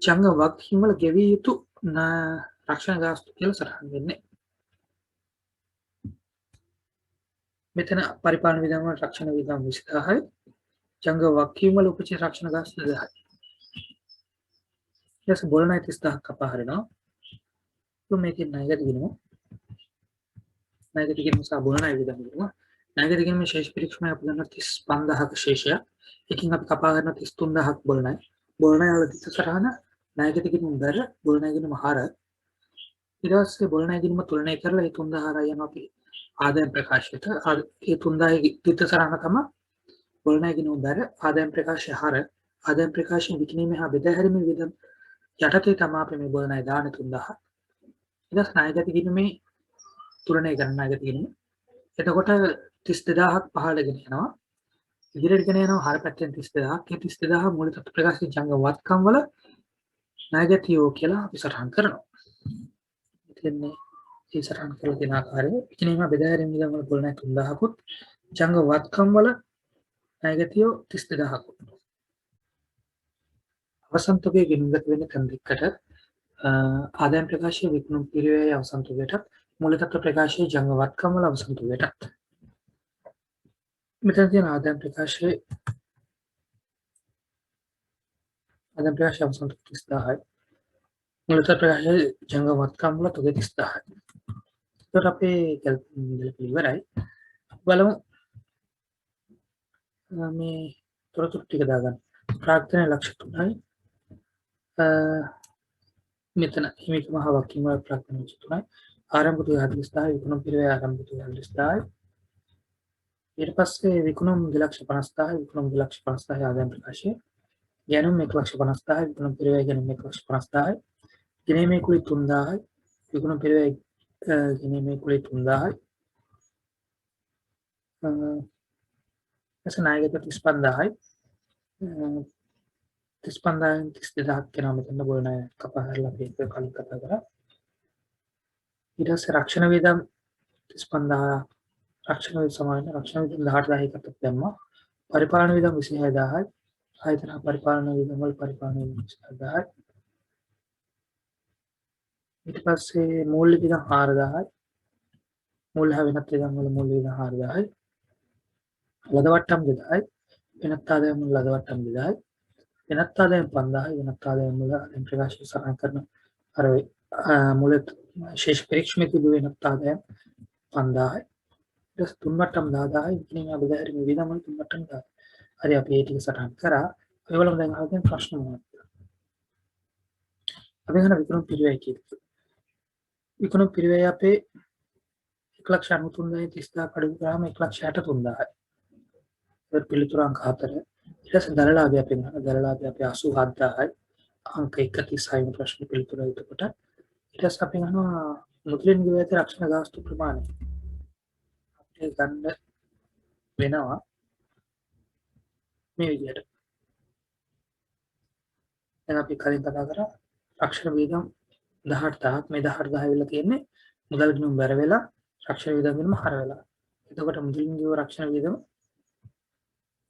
Speaker 1: ජංග වගකීම් වල ගෙවිය යුතු රක්ෂණ ගාස්තු කියලා සටහන් වෙන්නේ. මෙතන පරිපාලන වියදම් වල රක්ෂණ වියදම් 20000යි. ජංග වගකීම් වල උපචි රක්ෂණ ගාස්තු 2000යි. ඊට බොළණයි 30000ක් කපා හරිනවා. මේකෙන් ණයගැති ගිණුම ණයගැති ගිණුම සහ බොළණයි වියදම් ගිණුම ණයගැති ගිණුමේ ශේෂ පරීක්ෂණය අපි ගන්න 35000ක ශේෂය. එකකින් අපි කපා ගන්න 33000ක් බොළණයි. බොළණයි වල දිස්ස සටහන ණයගැති ගිණුම බැර බොළණයි ගිණුම හර ඊට පස්සේ බොළණයි ගිණුම තුලනය කරලා ඒ 3000 යන අපි ආදායම් ප්‍රකාශයට ඒ 3000 දිස්ස සටහන තමයි බොළණයි ගිණුම බැර ආදායම් ප්‍රකාශය හර ආදායම් ප්‍රකාශයේ විකිණීමේ හා බෙදාහැරීමේ වියදම් යටතේ තමයි අපි මේ බොළණයි දාන්නේ 3000. ඊට පස්සේ ණයගැති ගිණුමේ තුලනය කරන ණයගැති ගිණුම. එතකොට 32000ක් පහළට ගෙන යනවා. ඉදිරියට ගෙන යනවා හර පැත්තෙන් 32000ක්. ඒ 32000 මූලික තත්ත්ව ප්‍රකාශයේ ජංගම වත්කම් වල ණයගැතියෝ කියලා අපි සටහන් කරනවා. ඉතින්නේ මේ සටහන් කරලා තියෙන ආකාරය විකිණීම බෙදාහැරීම් වියදම් වල බොළණයි 3000කුත් ජංගම වත්කම් වල ණයගැතියෝ 32000කුත්. අවසන් තොගයේ ගිණුම්ගත වෙන තැන් දෙකට ආදායම් ප්‍රකාශයේ විකුණුම් පිරිවැය අවසන් තොගයටත් මූලික තත්ත්ව ප්‍රකාශයේ ජංගම වත්කම් වල අවසන් තොගයටත්. මෙතන තියෙන ආදායම් ප්‍රකාශයේ අවසන් තොග 30000යි. මූලික තත්ත්ව ප්‍රකාශයේ ජංගම වත්කම් වල තොග 30000යි. ඒකට අපේ ගැලපීම ඉවරයි. බලමු මේ තොරතුරු ටික දාගන්න. ප්‍රාර්ථනා ලක්ෂ 3යි. මෙතන හිමික මහ වකිම ප්‍රාර්ථනා ලක්ෂ 3යි. ආරම්භ තුන 40000යි විකුණුම් පිරිවැය ආරම්භ තුන 40000යි. ඊට පස්සේ විකුණුම් 2,50,000යි විකුණුම් 2,50,000යි ආදායම් ප්‍රකාශය. ගැනුම් 1,50,000යි විකුණුම් පිරිවැය ගැනුම් 1,50,000යි. ගෙනීමේ කුලි 3,000යි විකුණුම් පිරිවැය ගෙනීමේ කුලි 3,000යි. නායගත 35,000යි 35,000න් 32,000ක් වෙනවා මෙතන බොළණයි කපා හැරලා අපි ඒක කලින් කතා කරා. ඊට පස්සේ රක්ෂණ වියදම් 35,000 රක්ෂණ වියදම් සමාන රක්ෂණ වියදම් 18,000කට දැම්මා. පරිපාලන වියදම් 26,000යි. ආයතන පරිපාලන වියදම් වල පරිපාලන වියදම් 26,000යි. ඊට පස්සේ මූල්‍ය වියදම් 4,000යි. මූල්‍ය වෙනත් වියදම් වල මූල්‍ය වියදම් 4,000යි. ලද වට්ටම් 2,000යි. වෙනත් ආදායම් වල ලද වට්ටම් 2,000යි. වෙනත් ආදායම් 5,000යි. වෙනත් ආදායම් වල ආදායම් ප්‍රකාශය සටහන් කරන අර මූල්‍ය ශේෂ පරීක්ෂණයේ තිබු වෙනත් ආදායම් 5,000යි. ඊට තුන් වට්ටම් 10,000යි. විකිණීමේ බෙදාහැරීම වියදම් වල තුන් වට්ටම් 10,000යි. හරි අපි ඒ ටික සටහන් කරා. අපි බලමු දැන් අහගෙන ප්‍රශ්න මොනවද? අපි ගන්න විකුණුම් පිරිවැය කීයද? විකුණුම් පිරිවැය අපේ 1,93,30,000 අඩු කරාම 1,63,000යි. ඒක පිළිතුරු අංක 4. ඊට පස්සේ දරලාභය අපි ගන්න. දරලාභය අපි 87,000යි. අංක 1.36 ප්‍රශ්න පිළිතුර එතකොට. ඊට පස්සේ අපි ගන්නවා මුද්‍රණ ගෙවැති රක්ෂණ ගාස්තු ප්‍රමාණය. අපිට ගන්න වෙනවා මේ විදිහට. දැන් අපි කලින් කතා කරා රක්ෂණ වියදම් 18,000ක් මේ 18,000 වෙලා තියෙන්නේ මුදල් ගිණුම් බැර වෙලා රක්ෂණ වියදම් ගිණුම හර වෙලා. එතකොට මුදලින් ගෙව රක්ෂණ වියදම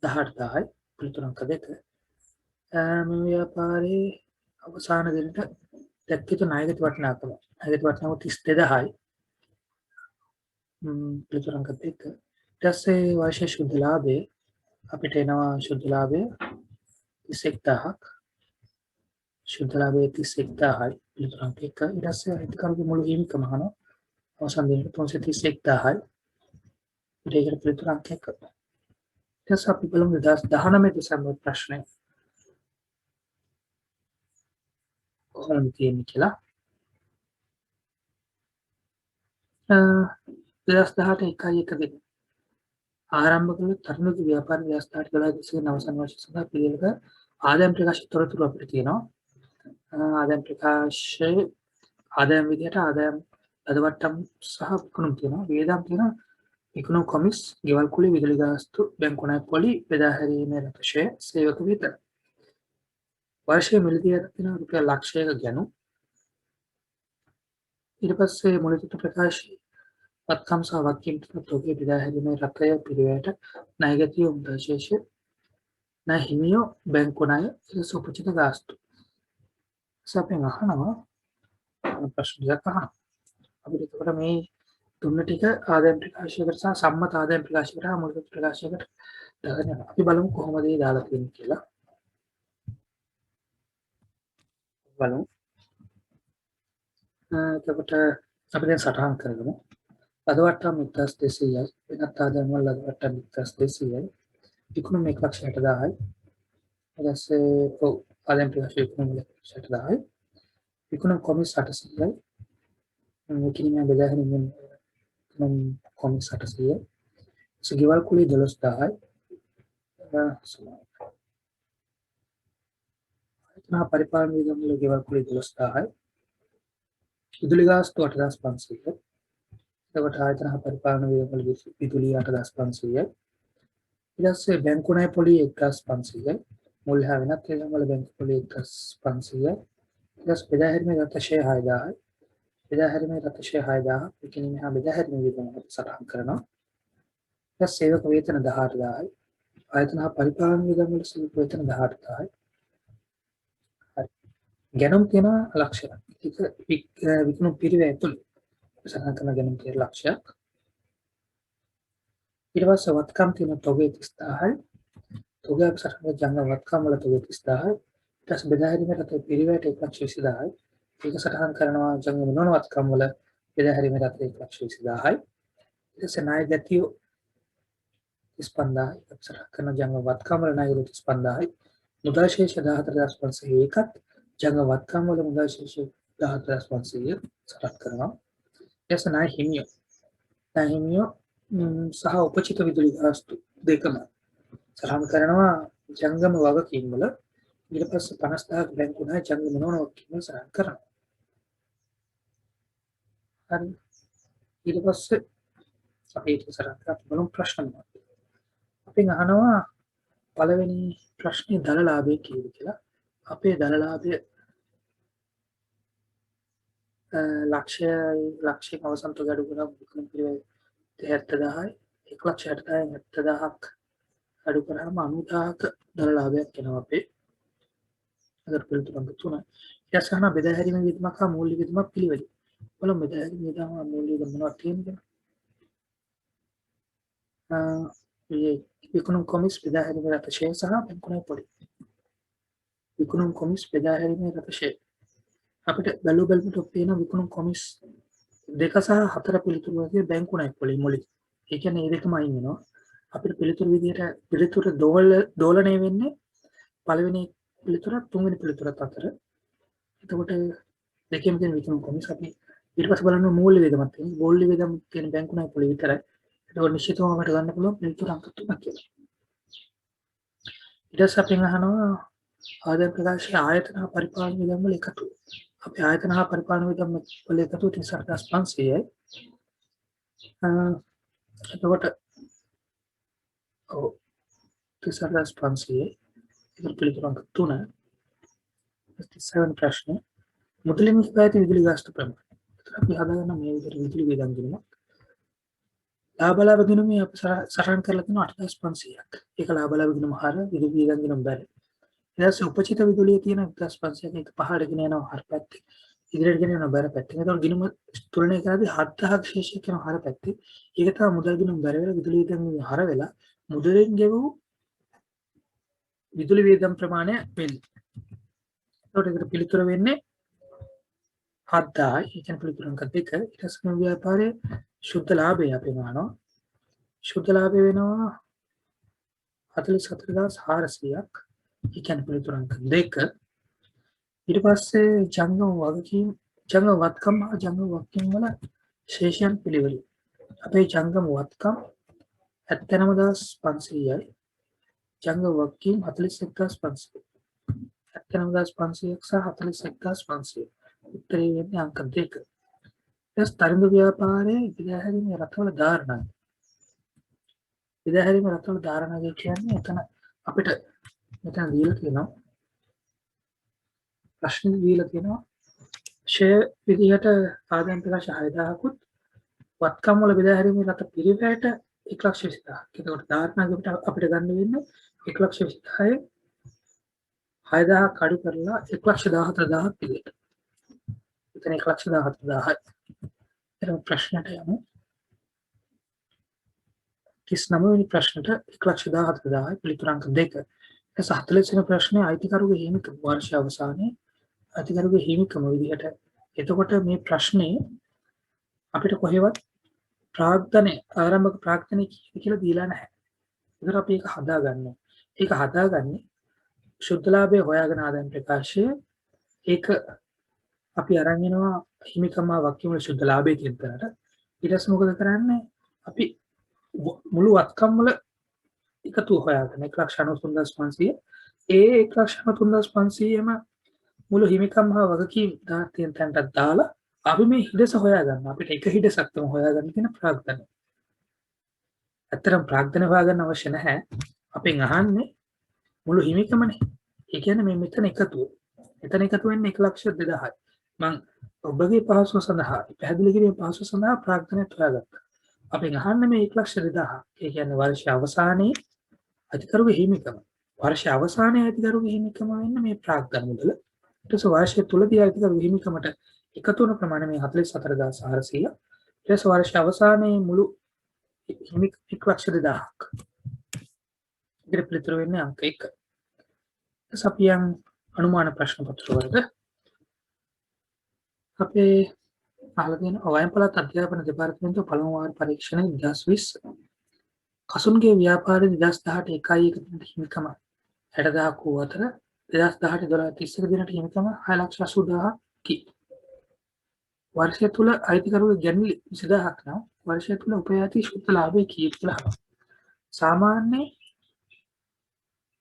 Speaker 1: 18,000යි පිළිතුරු අංක 2. මේ ව්‍යාපාරයේ අවසාන දිනට දැක්ක නායකත වටිනාකම. නායකත වටිනාකම 32000යි. පිළිතුරු අංක 2. ඊට පස්සේ වර්ෂ ශුද්ධ ලාභය අපිට එනවා ශුද්ධ ලාභය 31000ක්. ශුද්ධ ලාභය 31000යි. පිළිතුරු අංක 1. ඊට පස්සේ අයිතිකරුගේ මුළු හිමිකම අහනවා. අවසන් දිනට 331000යි. ඒකට පිළිතුරු අංක 1. ඊට පස්සේ අපි බලමු 2019 දෙසැම්බර් ප්‍රශ්නය. කොහොමද තියෙන්නේ කියලා. 2018 1 ආරම්භ කළ තරුණගේ ව්‍යාපාර 2018 12 අවසන් වර්ෂ සඳහා පිළිවෙලක ආදායම් ප්‍රකාශ තොරතුරු අපිට තියෙනවා. ආදායම් ප්‍රකාශයේ ආදායම් විදිහට ආදායම් අදවට්ටම් සහ විකුණුම් තියෙනවා. වේදම් තියෙනවා. විකුණුම් කොමිස්, ගෙවල් කුලි, විදුලි ගාස්තු, බැංකු ණයපොලි, බෙදා හැරීමේ රැකෂය, සේවක විතර. වර්ෂයේ මිලදී තියෙන රුපියල් ලක්ෂයක ගණු. ඊට පස්සේ මූලික ප්‍රකාශය වත්කම් සහ වත්කම් තොගේ බෙදා හැරීමේ රැකය පිළිවෙලට ණයගැතිය උද්දේශය ණය හිමියෝ බැංකු ණය සුපචිත ගාස්තු. සපෙන් අහනවා ප්‍රශ්න දෙකක් අහනවා. අපිට ඒකට මේ තුන ටික ආදායම් ප්‍රකාශයකට සහ සම්මත ආදායම් ප්‍රකාශයකට මූලික ප්‍රකාශයකට දාගෙන යනවා. අපි බලමු කොහොමද ඒ දාලා තියෙන්නේ කියලා. බලමු. එතකොට අපි දැන් සටහන් කරගමු. අදවට්ටම් 1200යි වෙනත් ආදායම් වල අදවට්ටම් 1200යි විකුණුම 1,60,000යි. ඊටසේ ආදායම් ප්‍රකාශය විකුණුම 1,60,000යි. විකුණුම් කොමිස් 800යි. විකිණීමේ බෙදා හැරීමෙන් කොමිස් 800යි. ගෙවල් කුලී 12000යි. පරිපාලන වියදම් වල ගෙවල් කුලී 12000යි. විදුලි ගාස්තු 8500යි. එතකොට ආයතන පරිපාලන වියදම් වල විදුලි 8500යි. ඊට පස්සේ බැංකු ණය පොලි 1500යි. මුල් හා වෙනත් වියදම් වල බැංකු පොලි 1500යි. ඊට පස්සේ බෙදා හැරීමේ රතශය 6000යි. බෙදා හැරීමේ රතශය 6000 විකිණීමේ හා බෙදා හැරීමේ වියදම් වලට සටහන් කරනවා. ඊට පස්සේ සේවක වේතන 18000යි. ආයතන පරිපාලන වියදම් වල සේවක වේතන 18000යි. ගැනුම් තියෙන ලක්ෂයක්. ඒක විකුණු පිරිවෙන ඇතුළේ සඳහන් කරන ගැනුම් තියෙන ලක්ෂයක්. ඊට පස්සේ වත්කම් තියෙන තොගේ 30000යි. තොගේ අපසරන ජංගම වත්කම් වල තොගේ 30000යි. ඊට පස්සේ බෙදා හැරීමේ රට පිරිවෙට 1,20,000යි. ඒක සටහන් කරනවා ජංගම නොවන වත්කම් වල බෙදා හැරීමේ රට 1,20,000යි. ඊට පස්සේ ණය ගැතිය 35000යි. අපසරන කරන ජංගම වත්කම් වල ණය 35000යි. මුදල් ශේෂ 14501ත් ජංගම වත්කම් වල මුදල් ශේෂ 14500 සටහන් කරනවා. එස ණය හිමියෝ සහ උපචිත විදුලි ගාස්තු දෙකම සටහන් කරනවා ජංගම වගකීම් වල. ඊට පස්සේ 50000ක් බැංකු ණය ජංගම නොවන වගකීම් සටහන් කරනවා. හරි. ඊට පස්සේ අපි ඒක සටහන් කරමු ප්‍රශ්න මොකක්ද? අපි අහනවා පළවෙනි ප්‍රශ්නේ දල ලාභය කියලා. අපේ දල ලාභය ලක්ෂයක අවසන් තුග අඩු කරලා විකුණුම් පිරිවෙල 70000යි. 1,60,000ක් අඩු කරාම 90000ක දල ලාභයක් එනවා අපේ. අද පිළිතුරු අංක 3. ඊට පස්සේ බෙදා හැරීමේ වියදමක් හා මූල්‍ය වියදමක් පිළිවෙල. බලමු බෙදා හැරීමේ වියදම හා මූල්‍ය වියදම මොනවද තියෙන්නේ? විකුණුම් කොමිස් බෙදා හැරීමේ රතශය සහ බැංකු ණය පොලි. විකුණුම් කොමිස් බෙදා හැරීමේ රතශය අපිට බලුවලට පේන විකුණුම් කොමිස් 2 සහ 4 පිළිතුරු වගේ බැංකු ණය පොලි මූලික. ඒ කියන්නේ මේ දෙකම අයින් වෙනවා. අපිට පිළිතුරු විදියට පිළිතුර දෝලණය වෙන්නේ පළවෙනි පිළිතුරත් තුන්වෙනි පිළිතුරත් අතර. එතකොට දෙකෙන් තියෙන විකුණුම් කොමිස් අපි ඊට පස්සේ බලන්න මූල්‍ය වේදමක් තියෙනවා. මූල්‍ය වේදම තියෙන බැංකු ණය පොලි විතරයි. එතකොට නිශ්චිතවම අපිට ගන්න පුළුවන් පිළිතුරු අංක 3ක් කියලා. ඊට පස්සේ අපි අහනවා ආදායම් ප්‍රකාශයේ ආයතන හා පරිපාලන වියදම් වල එකතු. අපි ආයතන හා පරිපාලන වියදම් වල එකතු 38500යි. එතකොට 38500යි. ඒක පිළිතුරු අංක 3. 37 ප්‍රශ්න. මුදලින් කිපායති විදුලි ගාස්තු ප්‍රමාණය. එතකොට අපි හදාගන්න මේ විදිහට විදුලි වේදම් ගිණුමක්. ලාභ ලාභ ගිණුමේ අපි සටහන් කරලා තියෙනවා 8500ක්. ඒක ලාභ ලාභ ගිණුම හර විදුලි වේදම් ගිණුම බැරි. ඊට පස්සේ උපචිත විදුලිය තියෙන 1500ක එක පහළට ගෙන යනවා හර පැත්තේ. ඉදිරියට ගෙන යන බැර පැත්තෙන්. ඒතකොට ගිණුම තුලනය කරද්දී 7000ක් ශේෂයක් යන හර පැත්තේ. ඒක තමයි මුදල් ගිණුම බැර වෙලා විදුලි වියදම් හර වෙලා මුදලෙන් ගෙවූ විදුලි වියදම් ප්‍රමාණය වෙන්නේ. ඒතකොට ඒකට පිළිතුර වෙන්නේ 7000යි. ඒ කියන්නේ පිළිතුර අංක 2. ඊට පස්සේ ව්‍යාපාරයේ ශුද්ධ ලාභය අපි ගන්නවා. ශුද්ධ ලාභය වෙනවා 44400ක්. ඒ කියන්නේ පිළිතුර අංක 2. ඊට පස්සේ ජංගම වගකීම් ජංගම වත්කම් හා ජංගම වගකීම් වල ශේෂයන් පිළිවෙල. අපේ ජංගම වත්කම් 79500යි. ජංගම වගකීම් 41500. 79500ක් සහ 41500. උත්තරේ වෙන්නේ අංක 2. ඊට තරඟ ව්‍යාපාරයේ විදාහැරීමේ රටවල ධාරණයි. විදාහැරීමේ රටවල ධාරණය කියන්නේ එතන අපිට මෙතන දීලා තියෙනවා ප්‍රශ්න දීලා තියෙනවා ෂෙයා විදිහට ආදායම් ප්‍රකාශ 6000කුත් වත්කම් වල බෙදාහැරීමේ රට පිරිවැයට 1,20,000ක්. ඒකට ධාරණාවකට අපිට ගන්න වෙන්නේ 1,20,000යි 6,000ක් අඩු කරලා 1,14,000ක් විදිහට. එතන 1,14,000යි. ඊට ප්‍රශ්නට යමු. 39 වෙනි ප්‍රශ්නට 1,14,000යි පිළිතුර අංක 2. එස 40 වෙනි ප්‍රශ්නේ අයිතිකරුගේ හිමිකම වර්ෂ අවසානයේ අයිතිකරුගේ හිමිකම විදිහට. එතකොට මේ ප්‍රශ්නේ අපිට කොහෙවත් ප්‍රාග්ධනය ආරම්භක ප්‍රාග්ධනය කියලා දීලා නැහැ. ඒකට අපි ඒක හදාගන්නවා. ඒක හදාගන්නේ ශුද්ධ ලාභය හොයාගෙන ආදායම් ප්‍රකාශයේ ඒක අපි අරන් එනවා හිමිකම වක්කීම් වල ශුද්ධ ලාභය කියන තැනට. ඊට පස්සේ මොකද කරන්නේ? අපි මුළු වත්කම් වල එකතු හොයාගෙන 1,93,500 ඒ 1,93,500ම මුළු හිමිකම් හා වගකීම් දාතියෙන් තැනට දාලා අපි මේ හිඩස හොයාගන්න. අපිට එක හිඩසක් තමයි හොයාගන්න තියෙන ප්‍රාග්ධනය. ඇත්තටම ප්‍රාග්ධනය හොයාගන්න අවශ්‍ය නැහැ. අපෙන් අහන්නේ මුළු හිමිකමනේ. ඒ කියන්නේ මේ මෙතන එකතුව. මෙතන එකතු වෙන්නේ 1,02,000යි. මම ඔබගේ පහසුව සඳහා පැහැදිලි කිරීමේ පහසුව සඳහා ප්‍රාග්ධනයත් හොයාගත්තා. අපෙන් අහන්නේ මේ 1,02,000. ඒ කියන්නේ වර්ෂ අවසානයේ අධිකරුගේ හිමිකම. වර්ෂ අවසානයේ අධිකරුගේ හිමිකම වෙන්නේ මේ ප්‍රාග්ධන මුදල. ඊට පස්සේ වර්ෂය තුලදී අධිකරුගේ හිමිකමට එකතු වන ප්‍රමාණය මේ 44,400. ඊට පස්සේ වර්ෂ අවසානයේ මුළු හිමික 1,02,000ක්. ඉතින් පිළිතුර වෙන්නේ අංක 1. සපියන් අනුමාන ප්‍රශ්න පත්‍ර වලට අපේ අහලා තියෙන වයම් පළාත් අධ්‍යාපන දෙපාර්තමේන්තුව පළමු වාර පරීක්ෂණ 2020 කසුන්ගේ ව්‍යාපාරයේ 2018 1 දිනට හිමිකම 60,000ක් වූ අතර 2018 12 31 දිනට හිමිකම 6,80,000 කි. වර්ෂය තුල අයිතිකරුගේ ගැනීම 20,000ක් නම් වර්ෂය තුල උපයාති ශුද්ධ ලාභය කීයද කියලා අහනවා. සාමාන්‍ය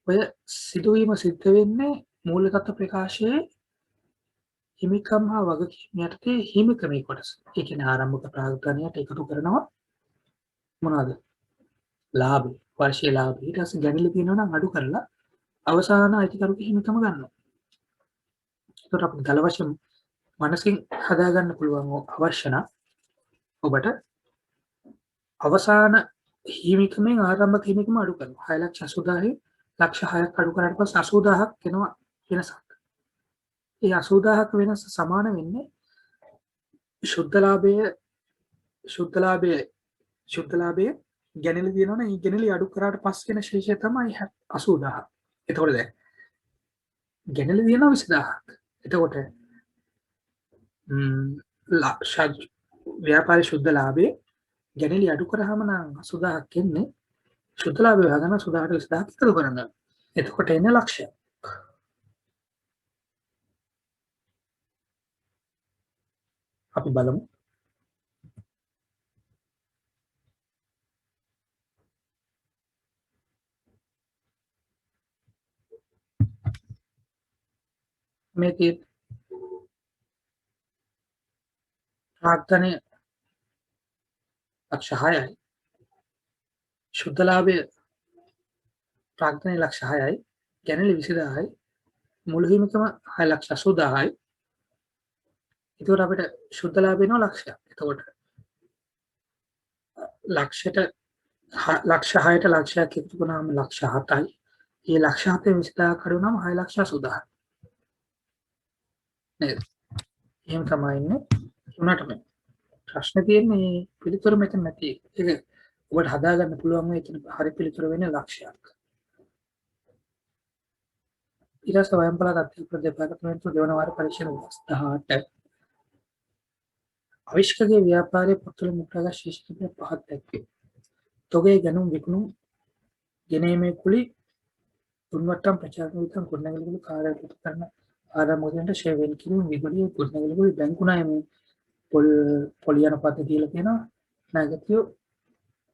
Speaker 1: ඔය සිදුවීම සිද්ධ වෙන්නේ මූල තත්ත්ව ප්‍රකාශයේ හිමිකම් හා වගකීම් යටතේ හිමිකමේ කොටස. ඒ කියන්නේ ආරම්භක ප්‍රාග්ධනයට එකතු කරනවා මොනවාද? ලාභය, වර්ෂයේ ලාභය. ඊට පස්සේ ගැනීම තියෙනවා නම් අඩු කරලා අවසාන අයිතිකරුගේ හිමිකම ගන්නවා. ඒකට අපිට දල වශයෙන් මනසින් හදාගන්න පුළුවන් අවශ්‍ය නම් ඔබට අවසාන හිමිකමෙන් ආරම්භක හිමිකම අඩු කරනවා. 6,80,000 ලක්ෂ 6ක් අඩු කරාට පස්සේ 80,000ක් එනවා වෙනසක්. ඒ 80,000ක වෙනස සමාන වෙන්නේ ශුද්ධ ලාභයේ ගැනීම දිනවනේ. මේ ගැනීම අඩු කරාට පස්සේ වෙන ශේෂය තමයි 80,000. එතකොට දැන් ගැනීම දිනනවා 20,000ක්. එතකොට ව්‍යාපාරයේ ශුද්ධ ලාභයේ ගැනීම අඩු කරාම නම් 80,000ක් එන්නේ. ශුද්ධ ලාභය හොයාගන්න 80,000ට 20,000ක් එකතු කරන්න. එතකොට එන්නේ ලක්ෂයක්. අපි බලමු. මේකේ ප්‍රාග්ධනය ලක්ෂ 6යි. ශුද්ධ ලාභය ප්‍රාග්ධනය ලක්ෂ 6යි. ගැනීම 20,000යි. මුළු හිමිකම 6,80,000යි. ඒකට අපිට ශුද්ධ ලාභය වෙනවා ලක්ෂයක්. එතකොට ලක්ෂයට ලක්ෂ 6ට ලක්ෂයක් එකතු කරාම ලක්ෂ 7යි. මේ ලක්ෂ 7 20,000 කඩුවම 6,80,000. නේද? එහෙම තමයි ඉන්නේ. උනාට මේ ප්‍රශ්නේ තියෙන්නේ පිළිතුර මෙතන නැති. ඒක ඔබට හදාගන්න පුළුවන් මේ එතන හරි පිළිතුර වෙන්නේ ලක්ෂයක්. ඊට ස්වයංපල තත්ත්ව දෙපාර්තමේන්තු දෙවන වාර පරීක්ෂණ 2018 අවිෂ්කගේ ව්‍යාපාරයේ පොත්වල මුද්‍රාගත් ශීර්ෂක පහක් දැක්වේ. තොගේ ගැනුම් විකුණුම් ගෙනීමේ කුලි තුන්වට්ටම් ප්‍රචාරණ විතර ගොඩනැගිලිවල කාර්යරත කරන ආරම්භකයන්ට ෂෙවෙන් කිරීම විදුලිය ගොඩනැගිලිවල බැංකු ණය පොලි අනුපාත දීලා තියෙනවා. නැගතිව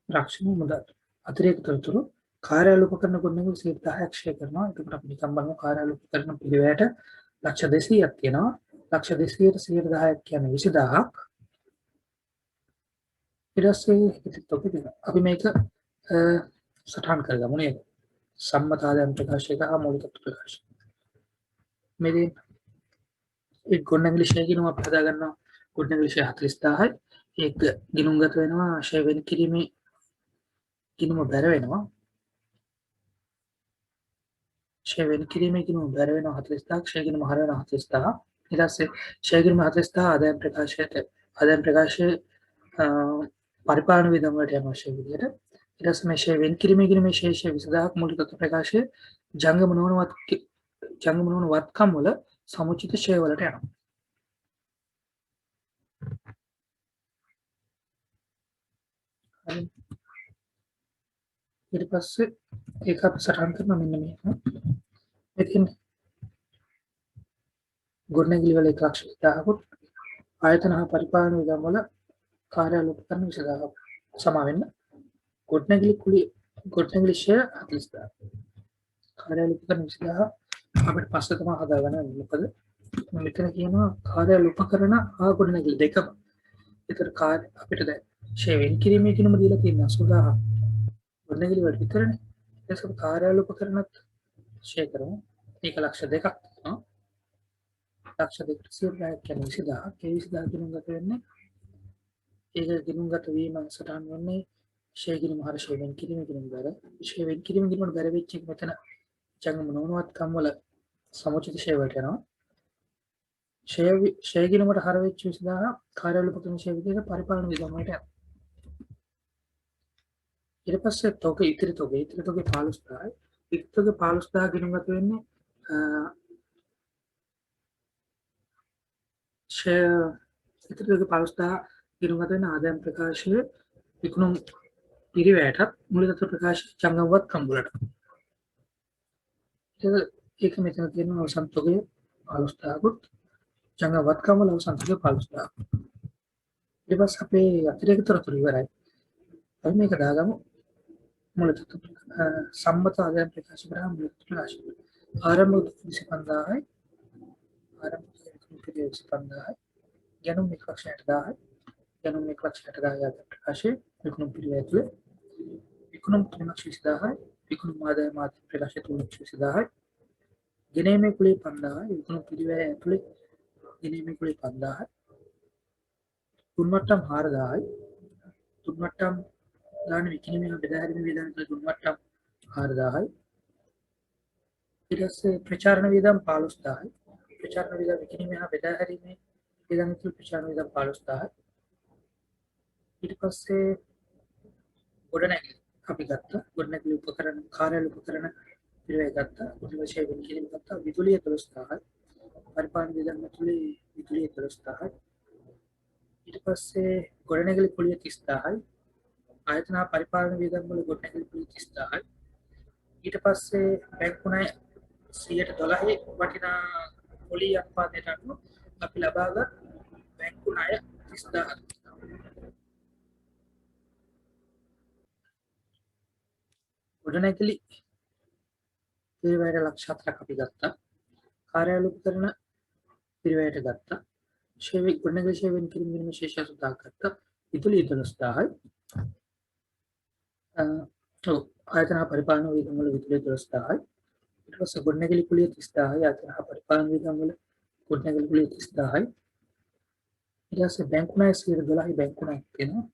Speaker 1: රක්ෂණ මුදල් අතිරේක තොරතුරු කාර්යාල උපකරණ ගොඩනැගිලි 10ක් ක්ෂය කරනවා. එතකොට අපි නිකම් බලමු කාර්යාල උපකරණ පිළිවෙලට ලක්ෂ 200ක් තියෙනවා. ලක්ෂ 200ට 10ක් කියන්නේ 20000ක්. ඊට පස්සේ ඉතින් තොපි දෙනවා. අපි මේක සටහන් කරගමු නේද? සම්මත ආදායම් ප්‍රකාශයක හා මූලික ප්‍රකාශය. මේ ඒ ගොඩනැගිලි ෂෙයා ගිණුම අපි හදා ගන්නවා. ගොඩනැගිලි ෂෙයා 40000යි. ඒක ගිණුම්ගත වෙනවා ෂෙයා වෙන කිරීමේ ගිණුම බැර වෙනවා. ෂෙයා වෙන කිරීමේ ගිණුම බැර වෙනවා 40000ක්. ෂෙයා ගිණුම හර වෙනවා 40000. ඊට පස්සේ ෂෙයා ගිණුම 40000 ආදායම් ප්‍රකාශයේ පරිපාලන වියදම් වලට යනවා ෂෙයා විදියට. ඊට පස්සේ මේ ෂෙයා වෙන කිරීමේ ගිණුමේ ශේෂය 20000ක් මූලික තත්ත්ව ප්‍රකාශයේ ජංගම නොවන වත්කම් වල සමුචිත ෂෙයා වලට යනවා. ඊට පස්සේ ඒක අපි සටහන් කරනවා මෙන්න මේක. ඉතින් ගොඩනැගිලි වල 1,10,000කුත් ආයතන හා පරිපාලන වියදම් වල කාර්යාල උපකරණ 20000ක් සමා වෙන්න. ගොඩනැගිලි ෂෙයා 40000. කාර්යාල උපකරණ 20000 අපිට පස්සේ තමයි හදාගන්න ඕනේ. මොකද මෙතන කියනවා කාර්යාල උපකරණ හා ගොඩනැගිලි දෙකම. ඒතර අපිට දැන් ෂෙයා වෙන් කිරීමේ කිනුම දීලා තියෙන 80000. ගොඩනැගිලි වලට විතරනේ. ඒක කාර්යාල උපකරණත් ෂෙයා කරමු. ඒක ලක්ෂ 2ක් තියෙනවා. ලක්ෂ 2කට 100ක් කියන්නේ 20000. ඒ 20000 ගිණුම්ගත වෙන්නේ ඒක ගිණුම්ගත වීම සටහන් වෙන්නේ ෂෙයා ගිණුම හර ෂෙයා වෙන් කිරීමේ ගිණුම බැර. ෂෙයා වෙන් කිරීමේ ගිණුම බැර වෙච්ච එක මෙතන ජංගම නොවනවත්කම් වල සමුචිත ෂෙයා වලට යනවා. ෂෙයා ගිණුමට හර වෙච්ච 20000 කාර්යාල උපකරණ ෂෙයා විදිහට පරිපාලන වියදම් වලට යනවා. ඊට පස්සේ ඉතිරි තොගේ 15000යි. ඉතිරි තොගේ 15000 ගිණුම්ගත වෙන්නේ ඉතිරි තොගේ 15000 ගිණුම්ගත වෙන ආදායම් ප්‍රකාශයේ විකුණුම් පිරිවැයටත් මූලික තත්ත්ව ප්‍රකාශයේ ජංගමවත් කම්බුලට. ඒක මෙතන තියෙනවා අවසන් තොගේ 15000කුත් ජංගමවත් කම්බුල අවසන් තොගේ 15000. ඊට පස්සේ අපේ අතිරේක තොරතුරු ඉවරයි. අපි මේක දාගමු මූලික තත්ත්ව සම්මත ආදායම් ප්‍රකාශ කරා මූලික ප්‍රකාශය. ආරම්භක 25000යි. ආරම්භක 25000යි. ගැනුම් 1,60,000යි. ගැනුම් 1,60,000 ආදායම් ප්‍රකාශයේ විකුණුම් පිරිවැය තුළ විකුණුම් 3,20,000යි. විකුණුම් ආදායම ප්‍රකාශය 3,20,000යි. ගෙනීමේ කුලේ 5,000යි. විකුණුම් පිරිවැය ඇතුළේ ගෙනීමේ කුලේ 5,000යි. තුන්වට්ටම් 4,000යි. තුන්වට්ටම් දාන විකිණීමේ බෙදා හැරීමේ වියදම් තුන්වට්ටම් 4,000යි. ඊට පස්සේ ප්‍රචාරණ වියදම් 15,000යි. ප්‍රචාරණ වියදම් විකිණීමේ හා බෙදා හැරීමේ වියදම් ප්‍රචාරණ වියදම් 15,000යි. ඊට පස්සේ ගොඩනැගිලි අපි ගත්තා. ගොඩනැගිලි උපකරණ කාර්යාල උපකරණ පිළිවෙල ගත්තා. ගොඩනැගිලි ෂෙයා වෙන් කිරීම ගත්තා. විදුලිය 12000යි. පරිපාලන වියදම් ඇතුළේ විදුලිය 12000යි. ඊට පස්සේ ගොඩනැගිලි කුලිය 30000යි. ආයතන පරිපාලන වියදම් වල ගොඩනැගිලි කුලිය 30000යි. ඊට පස්සේ බැංකු ණය 112 වටිනා පොලි අනුපාතයට අනුව අපි ලබාගත් බැංකු ණය 30000ක්. ගොඩනැගිලි පිරිවැයට ලක්ෂ 4ක් අපි ගත්තා. කාර්යාල උපකරණ පිරිවැයට ගත්තා. ගොඩනැගිලි ෂෙයා වෙන් කිරීම ශේෂය 7ක් ගත්තා. විදුලිය 12000යි. ආයතන පරිපාලන වියදම් වල විදුලිය 12000යි. ඊට පස්සේ ගොඩනැගිලි කුලිය 30000යි. ආයතන පරිපාලන වියදම් වල ගොඩනැගිලි කුලිය 30000යි. ඊට පස්සේ බැංකු ණය 112යි. බැංකු ණය තියෙනවා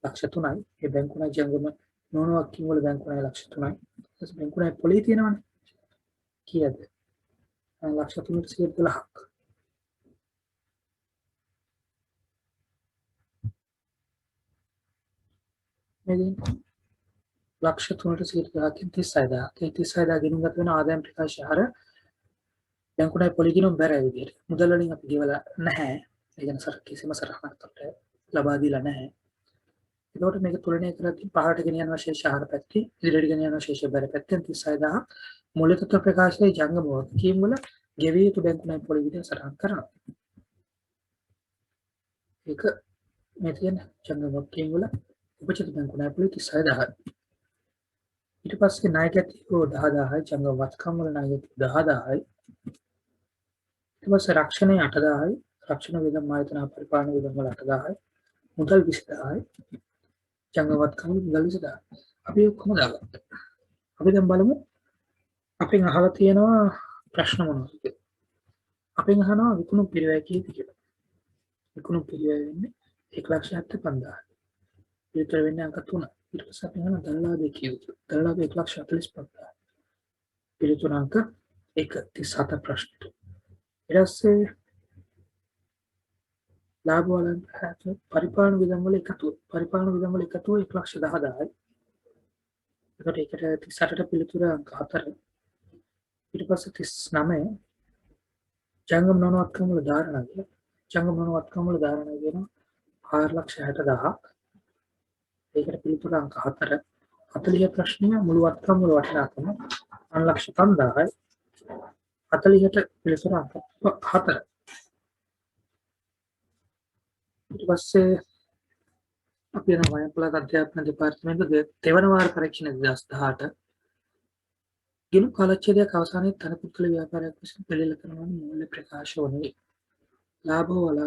Speaker 1: ලක්ෂ 3යි. ඒ බැංකු ණය ජංගම නොවනවත්කම් වල බැංකු ණය ලක්ෂ 3යි. ඊට පස්සේ බැංකු ණය පොලේ තියෙනවනේ. කීයද? ලක්ෂ 312ක්. මේකෙන් ලක්ෂ 3ට 1000කින් 36000. ඒ 36000 ගෙනුම් ගත වෙන ආදායම් ප්‍රකාශය හර බැංකුවයි පොලිගිනුම් බැරෑ විදිහට මුදල් වලින් අපි ගෙවලා නැහැ. ඒ කියන්නේ කිසිම සරහනක් අපිට ලබා දීලා නැහැ. ඒකට මේක තුලනය කරද්දී පහළට ගෙන යන ශේෂ ආහාර පැත්තේ ඉදිරියට ගෙන යන ශේෂ බැර පැත්තෙන් 36000 මූලික තත්ත්ව ප්‍රකාශයේ ජංගම වගකීම් වල ගෙවිය යුතු බැංකුවයි පොලිගිනුම් සටහන් කරනවා. ඒක මේ තියෙන ජංගම වගකීම් වල උපචිත බැංකුවයි පොලිගිනුම් 36000. ඊට පස්සේ ණයගැතියෝ 10000යි ජංගම වත්කම් වල ණයගැතියෝ 10000යි. ඊට පස්සේ රක්ෂණය 8000යි රක්ෂණ වියදම් ආයතන පරිපාලන වියදම් වල 8000යි මුදල් 20000යි ජංගම වත්කම් වල මුදල් 20000යි. අපි ඔක්කොම දාගත්තා. අපි දැන් බලමු අපෙන් අහලා තියෙනවා ප්‍රශ්න මොනවද කියලා. අපෙන් අහනවා විකුණු පිරිවැය කීයද කියලා. විකුණු පිරිවැය වෙන්නේ 1,75,000. විතර වෙන්නේ අංක 3. ඊට පස්සේ අපි අහනවා දල්ලාභය කීයද? දල්ලාභය 1,45,000. පිළිතුර අංක 1 37 ප්‍රශ්නෙට. ඊට පස්සේ ලාභ වල පරිපාලන වියදම් වල එකතුව. පරිපාලන වියදම් වල එකතුව 1,10,000යි. ඒකට 38ට පිළිතුර අංක 4. ඊට පස්සේ 39 ජංගම නොනවත්කම් වල ධාරණය කියලා. ජංගම නොනවත්කම් වල ධාරණය කියනවා 4,60,000ක්. ඒකට පිළිතුර අංක 4. 40 ප්‍රශ්නය මුළු වත්කම් වල වටිනාකම 5,05,000යි. 40ට පිළිතුර අංක 4. ඊට පස්සේ අපි යන වයපළාත් අධ්‍යාපන දෙපාර්තමේන්තුවේ තෙවන වාර පරීක්ෂණ 2018 ගිණුම් කාලච්ඡේදයක් අවසානයේ තනපුත්කල ව්‍යාපාරයක් විසින් පිළිල කරන මූල්‍ය ප්‍රකාශ වන්නේ ලාභ වල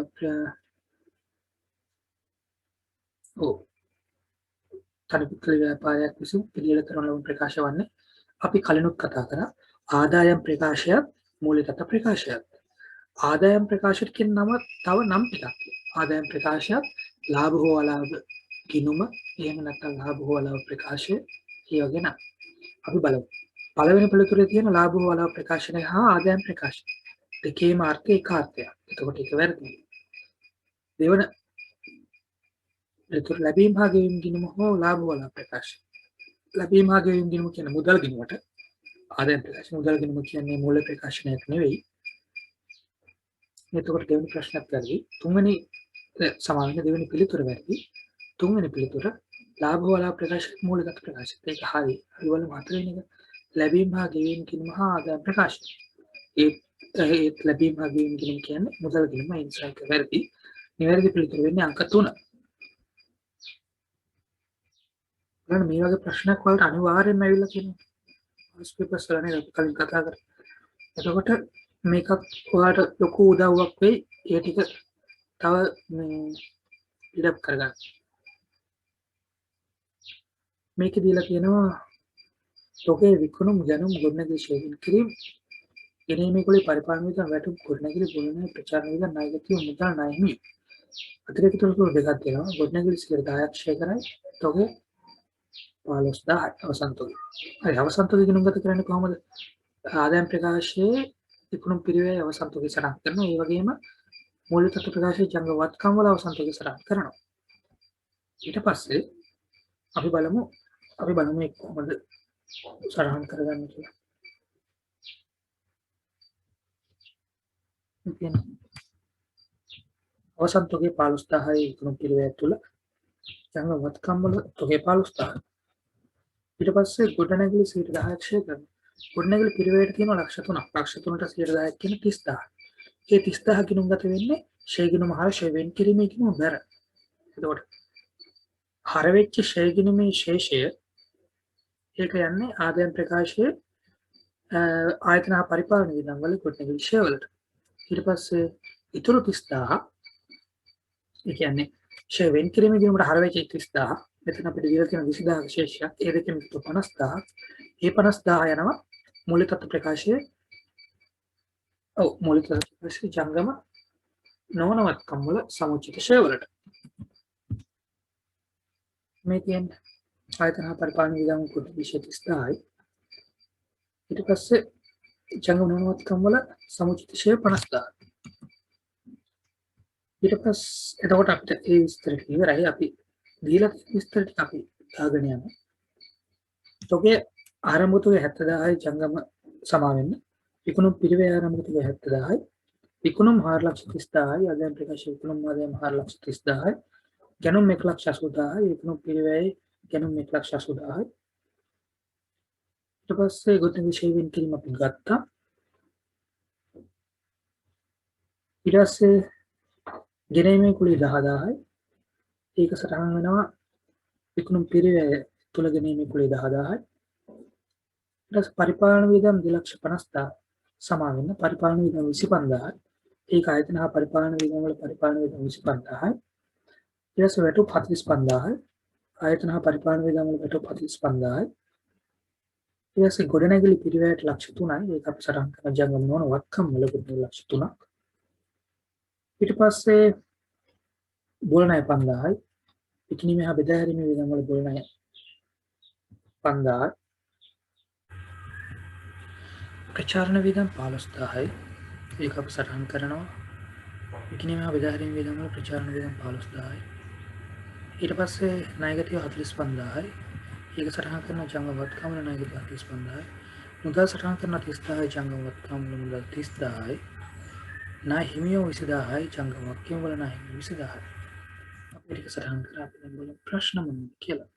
Speaker 1: තනපුත්කල ව්‍යාපාරයක් විසින් පිළිල කරන ලබන ප්‍රකාශ වන්නේ අපි කලිනුත් කතා කරා ආදායම් ප්‍රකාශයත් මූල්‍ය තත්ත්ව ප්‍රකාශයත්. ආදායම් ප්‍රකාශයට කියන නම තව නම් ටිකක්. ආදායම් ප්‍රකාශයත් ලාභ හෝ අලාභ ගිණුම එහෙම නැත්නම් ලාභ හෝ අලාභ ප්‍රකාශය ඒ වගේ නම්. අපි බලමු. පළවෙනි පිළිතුරේ තියෙන ලාභ හෝ අලාභ ප්‍රකාශනය හා ආදායම් ප්‍රකාශය දෙකේම අර්ථය එක අර්ථයක්. එතකොට ඒක වැරදි. දෙවන පිළිතුර ලැබීම් හා ගෙවීම් ගිණුම හෝ ලාභ හෝ අලාභ ප්‍රකාශය. ලැබීම් හා ගෙවීම් ගිණුම කියන මුදල් ගිණුමට ආදායම් ප්‍රකාශන මුදල් ගිණුම කියන්නේ මූල්‍ය ප්‍රකාශනයක් නෙවෙයි. එතකොට දෙවෙනි ප්‍රශ්නත් වැරදි. තුන්වෙනි සමාවෙන්න දෙවෙනි පිළිතුර වැරදි. තුන්වෙනි පිළිතුර ලාභ හෝ අලාභ ප්‍රකාශ මූලික ප්‍රකාශය. ඒක හරි. අපි බලමු හතරවෙනි එක. ලැබීම් හා ගෙවීම් ගිණුම හා ආදායම් ප්‍රකාශය. ඒ ලැබීම් හා ගෙවීම් ගිණුම කියන්නේ මුදල් ගිණුම ඉන්සයික වැරදි. නිවැරදි පිළිතුර වෙන්නේ අංක 3. බලන්න මේ වගේ ප්‍රශ්නයක් වලට අනිවාර්යයෙන්ම ඇවිල්ලා තියෙනවා. පාස් පේපර්ස් වල නේද අපි කලින් කතා කරා. එතකොට මේකත් ඔයාලට ලොකු උදව්වක් වෙයි. ඒ ටික තව ඉඩක් කරගන්න. මේකේ දීලා තියෙනවා ලෝකයේ විකුණුම් ගැනුම් ගොඩනැගිලි ශේධින් කිරීම ගෙනීමේ කුලේ පරිපාලන විධාන වැටුප් ගොඩනැගිලි බුලන ප්‍රචාරණ විධාන ණයගැතිය මුදල් ණය හිමි අතිරේක තොරතුරු දෙකක් තියෙනවා ගොඩනැගිලි 10%ක් ෂෙයා කරයි තොගේ 15000 අවසන් තොගේ. හරි අවසන් තොගේ ගණන් ගත කරන්නේ කොහොමද? ආදායම් ප්‍රකාශයේ විකුණුම් පිරිවැය අවසන් තොගේ සටහන් කරනවා. ඒ වගේම මූල්‍ය තත්ත්ව ප්‍රකාශයේ ජංගම වත්කම් වල අවසන් තොගේ සටහන් කරනවා. ඊට පස්සේ අපි බලමු මේ කොහොමද සටහන් කරගන්න කියලා. ඉතින් අවසන් තොගේ 15000යි විකුණුම් පිරිවැය තුල ජංගම වත්කම් වල තොගේ 15000. ඊට පස්සේ ගොඩනැගිලි 10%ක් ෂෙයා කරනවා. ගොඩනැගිලි පිරිවැයට තියෙනවා ලක්ෂ 3ක්. ලක්ෂ 3ට 10%ක් කියන 30000. ඒ 30000 ගිණුම් ගත වෙන්නේ ෂෙයා ගිණුම හර ෂෙයා වෙන් කිරීමේ ගිණුම බැර. එතකොට හර වෙච්ච ෂෙයා ගිණුමේ ශේෂය ඒක යන්නේ ආදායම් ප්‍රකාශයේ ආයතන පරිපාලන විධාන වල ගොඩනැගිලි ෂෙයා වලට. ඊට පස්සේ ඉතුරු 30000 ඒ කියන්නේ ෂෙයා වෙන් කිරීමේ ගිණුමට හර වෙච්ච 30000 මෙතන අපිට දීලා තියෙන 20000 ශේෂයක් ඒ දෙකෙන් 50000 ඒ 50000 යනවා මූල්‍ය තත්ත්ව ප්‍රකාශයේ මූල්‍ය තත්ත්ව ප්‍රකාශයේ ජංගම නොවනවත්කම් වල සමුචිත ෂෙයා වලට මේ කියන්නේ ආයතන පරිපාලන විධාන කොට 23000යි ඊට පස්සේ ජංගම නොවනවත්කම් වල සමුචිත ෂෙයා 50000 ඊට පස්සේ එතකොට අපිට ඒ විස්තර ඉවරයි අපි දීලා විස්තර ටික අපි දාගෙන යනවා. තොගේ ආරම්භ තුගේ 70000යි ජංගම සමා වෙන්න. විකුණුම් පිරිවේ ආරම්භ තුගේ 70000යි. විකුණුම් 4,30,000යි. ආදායම් ප්‍රකාශ විකුණුම් ආදායම් 4,30,000යි. ගැනුම් 1,80,000යි. විකුණුම් පිරිවැයි ගැනුම් 1,80,000යි. ඊට පස්සේ ගොඩනැගිලි ෂෙයරින් කිරීම අපි ගත්තා. ඊට පස්සේ ගෙනීමේ කුලී 10,000යි. ඒක සටහන් වෙනවා විකුණුම් පිරිවැය තුල ගෙනීමේ කුලී 10,000යි. ඊට පස්සේ පරිපාලන වියදම් 2,50,000 සමා වෙන්න පරිපාලන වියදම් 25,000යි. ඒක ආයතන හා පරිපාලන වියදම් වල පරිපාලන වියදම් 25,000යි. ඊට පස්සේ වැටුප් 45,000යි. ආයතන හා පරිපාලන වියදම් වල වැටුප් 45,000යි. ඊට පස්සේ ගොඩනැගිලි පිරිවැයට ලක්ෂ 3යි. ඒක අපි සටහන් කරන ජංගම නොවන වත්කම් වල ගොඩනැගිලි ලක්ෂ 3ක්. ඊට පස්සේ බෝලණය 5,000යි. පිටිනීමේ හා බෙදා හැරීමේ වියදම් වල බෝලණය 5,000යි. ප්‍රචාරණ වියදම් 15,000යි. ඒක අපි සටහන් කරනවා. පිටිනීමේ හා බෙදා හැරීමේ වියදම් වල ප්‍රචාරණ වියදම් 15,000යි. ඊට පස්සේ ණයගැටිය 45,000යි. ඒක සටහන් කරන ජංගම වත්කම් වල ණයගැටිය 45,000යි. මුදල් සටහන් කරන 30,000යි ජංගම වත්කම් වල මුදල් 30,000යි. ණය හිමියෝ 20,000යි ජංගම වත්කම් වල ණය හිමියෝ 20,000යි. අපි ටික සටහන් කරා අපි දැන් බලමු ප්‍රශ්න මොනවද කියලා.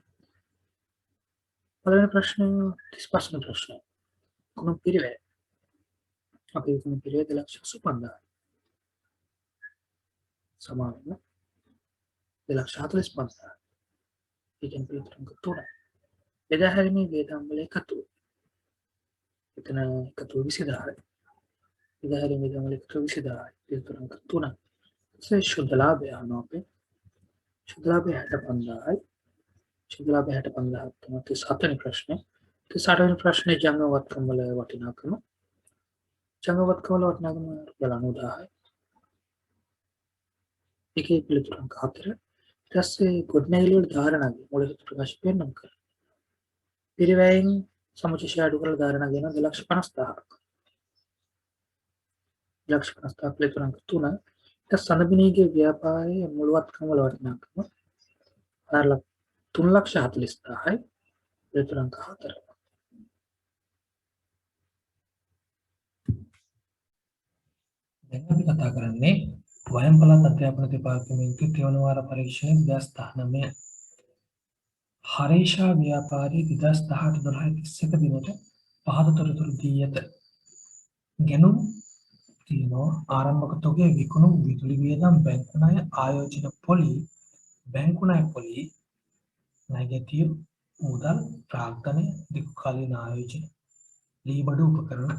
Speaker 1: පළවෙනි ප්‍රශ්නය 35 වෙනි ප්‍රශ්නය. විකුණුම් පිරිවැය. අපි විකුණුම් පිරිවැය 2,85,000 සමා වෙන 2,45,000. ඒකෙන් පිළිතුරු අංක 3. බෙදා හැරීමේ වියදම් වල එකතු. එතන එකතු 20,000යි. බෙදා හැරීමේ වියදම් වල එකතු 20,000යි. පිළිතුරු අංක 3. ශුද්ධ ලාභය අහනවා අපි. ශුද්ධ ලාභය 65,000යි. ශුද්ධ ලාභය 65,000 තමයි 37 වෙනි ප්‍රශ්නේ. 38 වෙනි ප්‍රශ්නේ ජංගම වත්කම් වල වටිනාකම. ජංගම වත්කම් වල වටිනාකම රුපියල් 90,000යි. ඒකේ පිළිතුරු අංක 4. ඊට පස්සේ ගොඩනැගිලි වල ධාරණගේ මූලික ප්‍රකාශ පෙන්වන්න කරා. පිරිවැයෙන් සමුචිතය අඩු කරලා ධාරණ ගෙන 2,50,000ක්. 2,50,000 පිළිතුරු අංක 3. ඊට සනබිනීගේ ව්‍යාපාරයේ මුලවත්කම් වල වටිනාකම 3,40,000යි. පිළිතුරු අංක 4.
Speaker 2: දැන් අපි කතා කරන්නේ වයම් පළාත් අධ්‍යාපන දෙපාර්තමේන්තුවේ තෙවන වාර පරීක්ෂණය 2019 හරේෂා ව්‍යාපාරයේ 2018-12 දිනට පහත තොරතුරු දී ඇත. ගැනුම් තියෙනවා ආරම්භක තොගේ විකුණුම් විදුලි වියදම් බැංකු ණය ආයෝජන පොලි බැංකු ණය පොලි ණයගැටිය මුදල් ප්‍රාග්ධනය දිගු කාලීන ආයෝජන ලීබඩු උපකරණ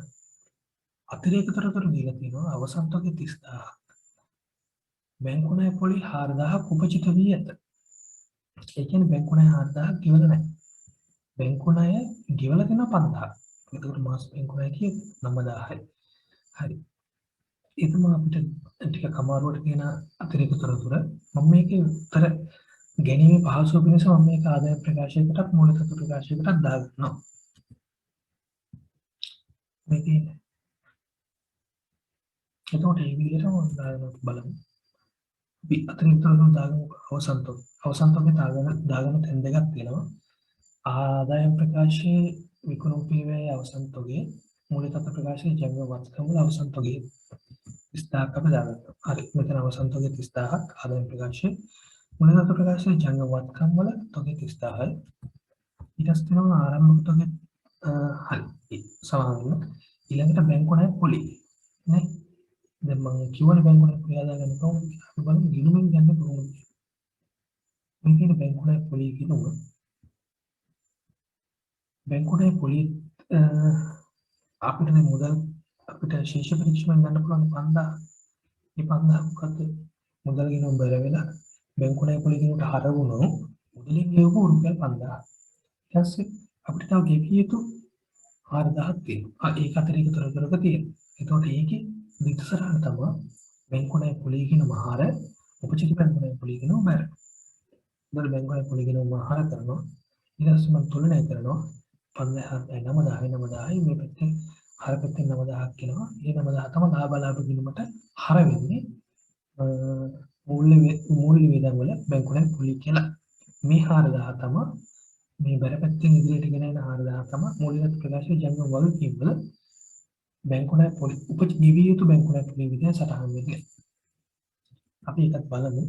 Speaker 2: අතිරේක තොරතුරු දීලා තියෙනවා අවසන් තොගේ 30,000ක්. බැංකු ණය පොලි 4,000ක් උපජිත වී ඇත. ඒ කියන්නේ බැංකු ණය 4,000ක් ගෙවලා නැහැ. බැංකු ණය ගෙවලා තියෙනවා 5,000ක්. ඒකට මාස බැංකු ණය කියේ 9,000යි. හරි. ඒක මම අපිට ටික කමාරුවට කියන අතිරේක තොරතුර. මම මේකේ උත්තර ගැනීම පහසුව පිණිස මම මේක ආදාය ප්‍රකාශයකටත් මූලික තොරතුරු ප්‍රකාශයකටත් දාගන්නවා. මේකේ එතකොට මේ විදිහට මම බලමු. අපි අතිරේක තොරතුරු දාගමු අවසන් තොගේ දාගන්න තැන් දෙකක් තියෙනවා. ආදායම් ප්‍රකාශයේ විකුණුම් පිරිවැය අවසන් තොගේ මූලික තොරතුරු ප්‍රකාශයේ ජංගම වත්කම් වල අවසන් තොගේ 30,000ක් අපි දාගන්නවා. හරි. මෙතන අවසන් තොගේ 30,000ක් ආදායම් ප්‍රකාශයේ මූලික තොරතුරු ප්‍රකාශයේ ජංගම වත්කම් වල තොගේ 30,000යි. ඊට පස්සේ තියෙනවා ආරම්භක තොගේ හරි. සමාන ඊළඟට බැංකු ණය පොලි නේ. දැන් මම කියවනේ බැංකු ණය පොලි හදාගන්න කොහොමද? අපි බලමු ගිණුමෙන් ගන්න කොහොමද. මේකේ බැංකු ණය පොලි ගිණුම බැංකු ණය පොලි අපිට මේ මුදල් අපිට ශේෂ පරීක්ෂණය ගන්න පුළුවන් 5,000. මේ 5,000 මොකද්ද? මුදල් ගිණුම බැල වෙලා බැංකු ණය පොලි ගිණුමට හරවුණු මුදලින් ගෙවපු රුපියල් 5,000. ඊට පස්සේ අපිට තව ගෙවිය යුතු 4,000ක් තියෙනවා. ඒක අතිරේක තොරතුරක තියෙනවා. එතකොට ඒකේ විතරක් තමයි බැංකු ණය පොලි ගිණුම හර උපජිත බැංකු ණය පොලි ගිණුම බැර. මුදල් බැංකු ණය පොලි ගිණුම හර කරනවා. ඊට පස්සේ මම තුලනය කරනවා 5,000යි 9,000යි මේ පැත්තේ හර පැත්තේ 9,000ක් කියනවා. මේ 9,000 තමයි ලාභ ගිණුමට හර වෙන්නේ මූල්‍ය වේදම් වල බැංකු ණය පොලි කියලා. මේ 4,000 තමයි මේ බර පැත්තෙන් ඉදිරියට ගෙන යන 4000 තමයි මූලික ප්‍රකාශයේ ජංගම වගකීම් වල බැංකු ණය පොලි උපජීවිය යුතු බැංකු ණය පොලි විදිහට සටහන් වෙන්නේ. අපි ඒකත් බලමු.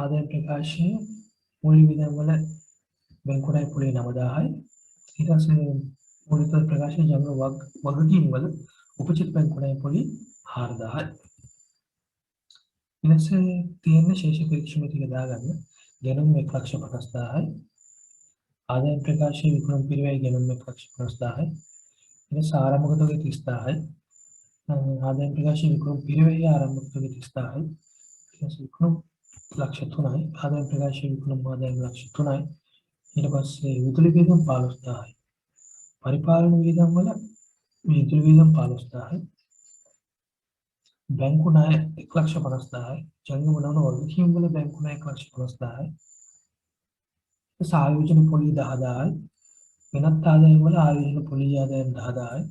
Speaker 2: ආදායම් ප්‍රකාශයේ මූලික වියදම් වල බැංකු ණය පොලි 9000යි. ඊට පස්සේ මූලික ප්‍රකාශයේ ජංගම වගකීම් වල උපජීව බැංකු ණය පොලි 4000යි. ඊටසේ තියෙන ශේෂ පරීක්ෂණ ටික දාගන්න. ගැනුම් 1,50,000යි. ආදායම් ප්‍රකාශයේ විකුණුම් පිරිවැය ගැනුම් 1,50,000යි. ඊට ආරම්භක තොග 30000යි. ආදායම් ප්‍රකාශයේ විකුණුම් පිරිවැය ආරම්භක තොග 30000යි. ඊට විකුණුම් ලක්ෂ 3යි. ආදායම් ප්‍රකාශයේ විකුණුම් ආදායම් ලක්ෂ 3යි. ඊට පස්සේ විදුලි වියදම් 15000යි. පරිපාලන වියදම් වල විදුලි වියදම් 15000යි. බැංකු ණය 1,50,000යි. ජංගම ණය වගකීම් වල බැංකු ණය 1,50,000යි. ආයෝජන පොලි 10000යි. වෙනත් ආදායම් වල ආයෝජන පොලි ආදායම් 10000යි.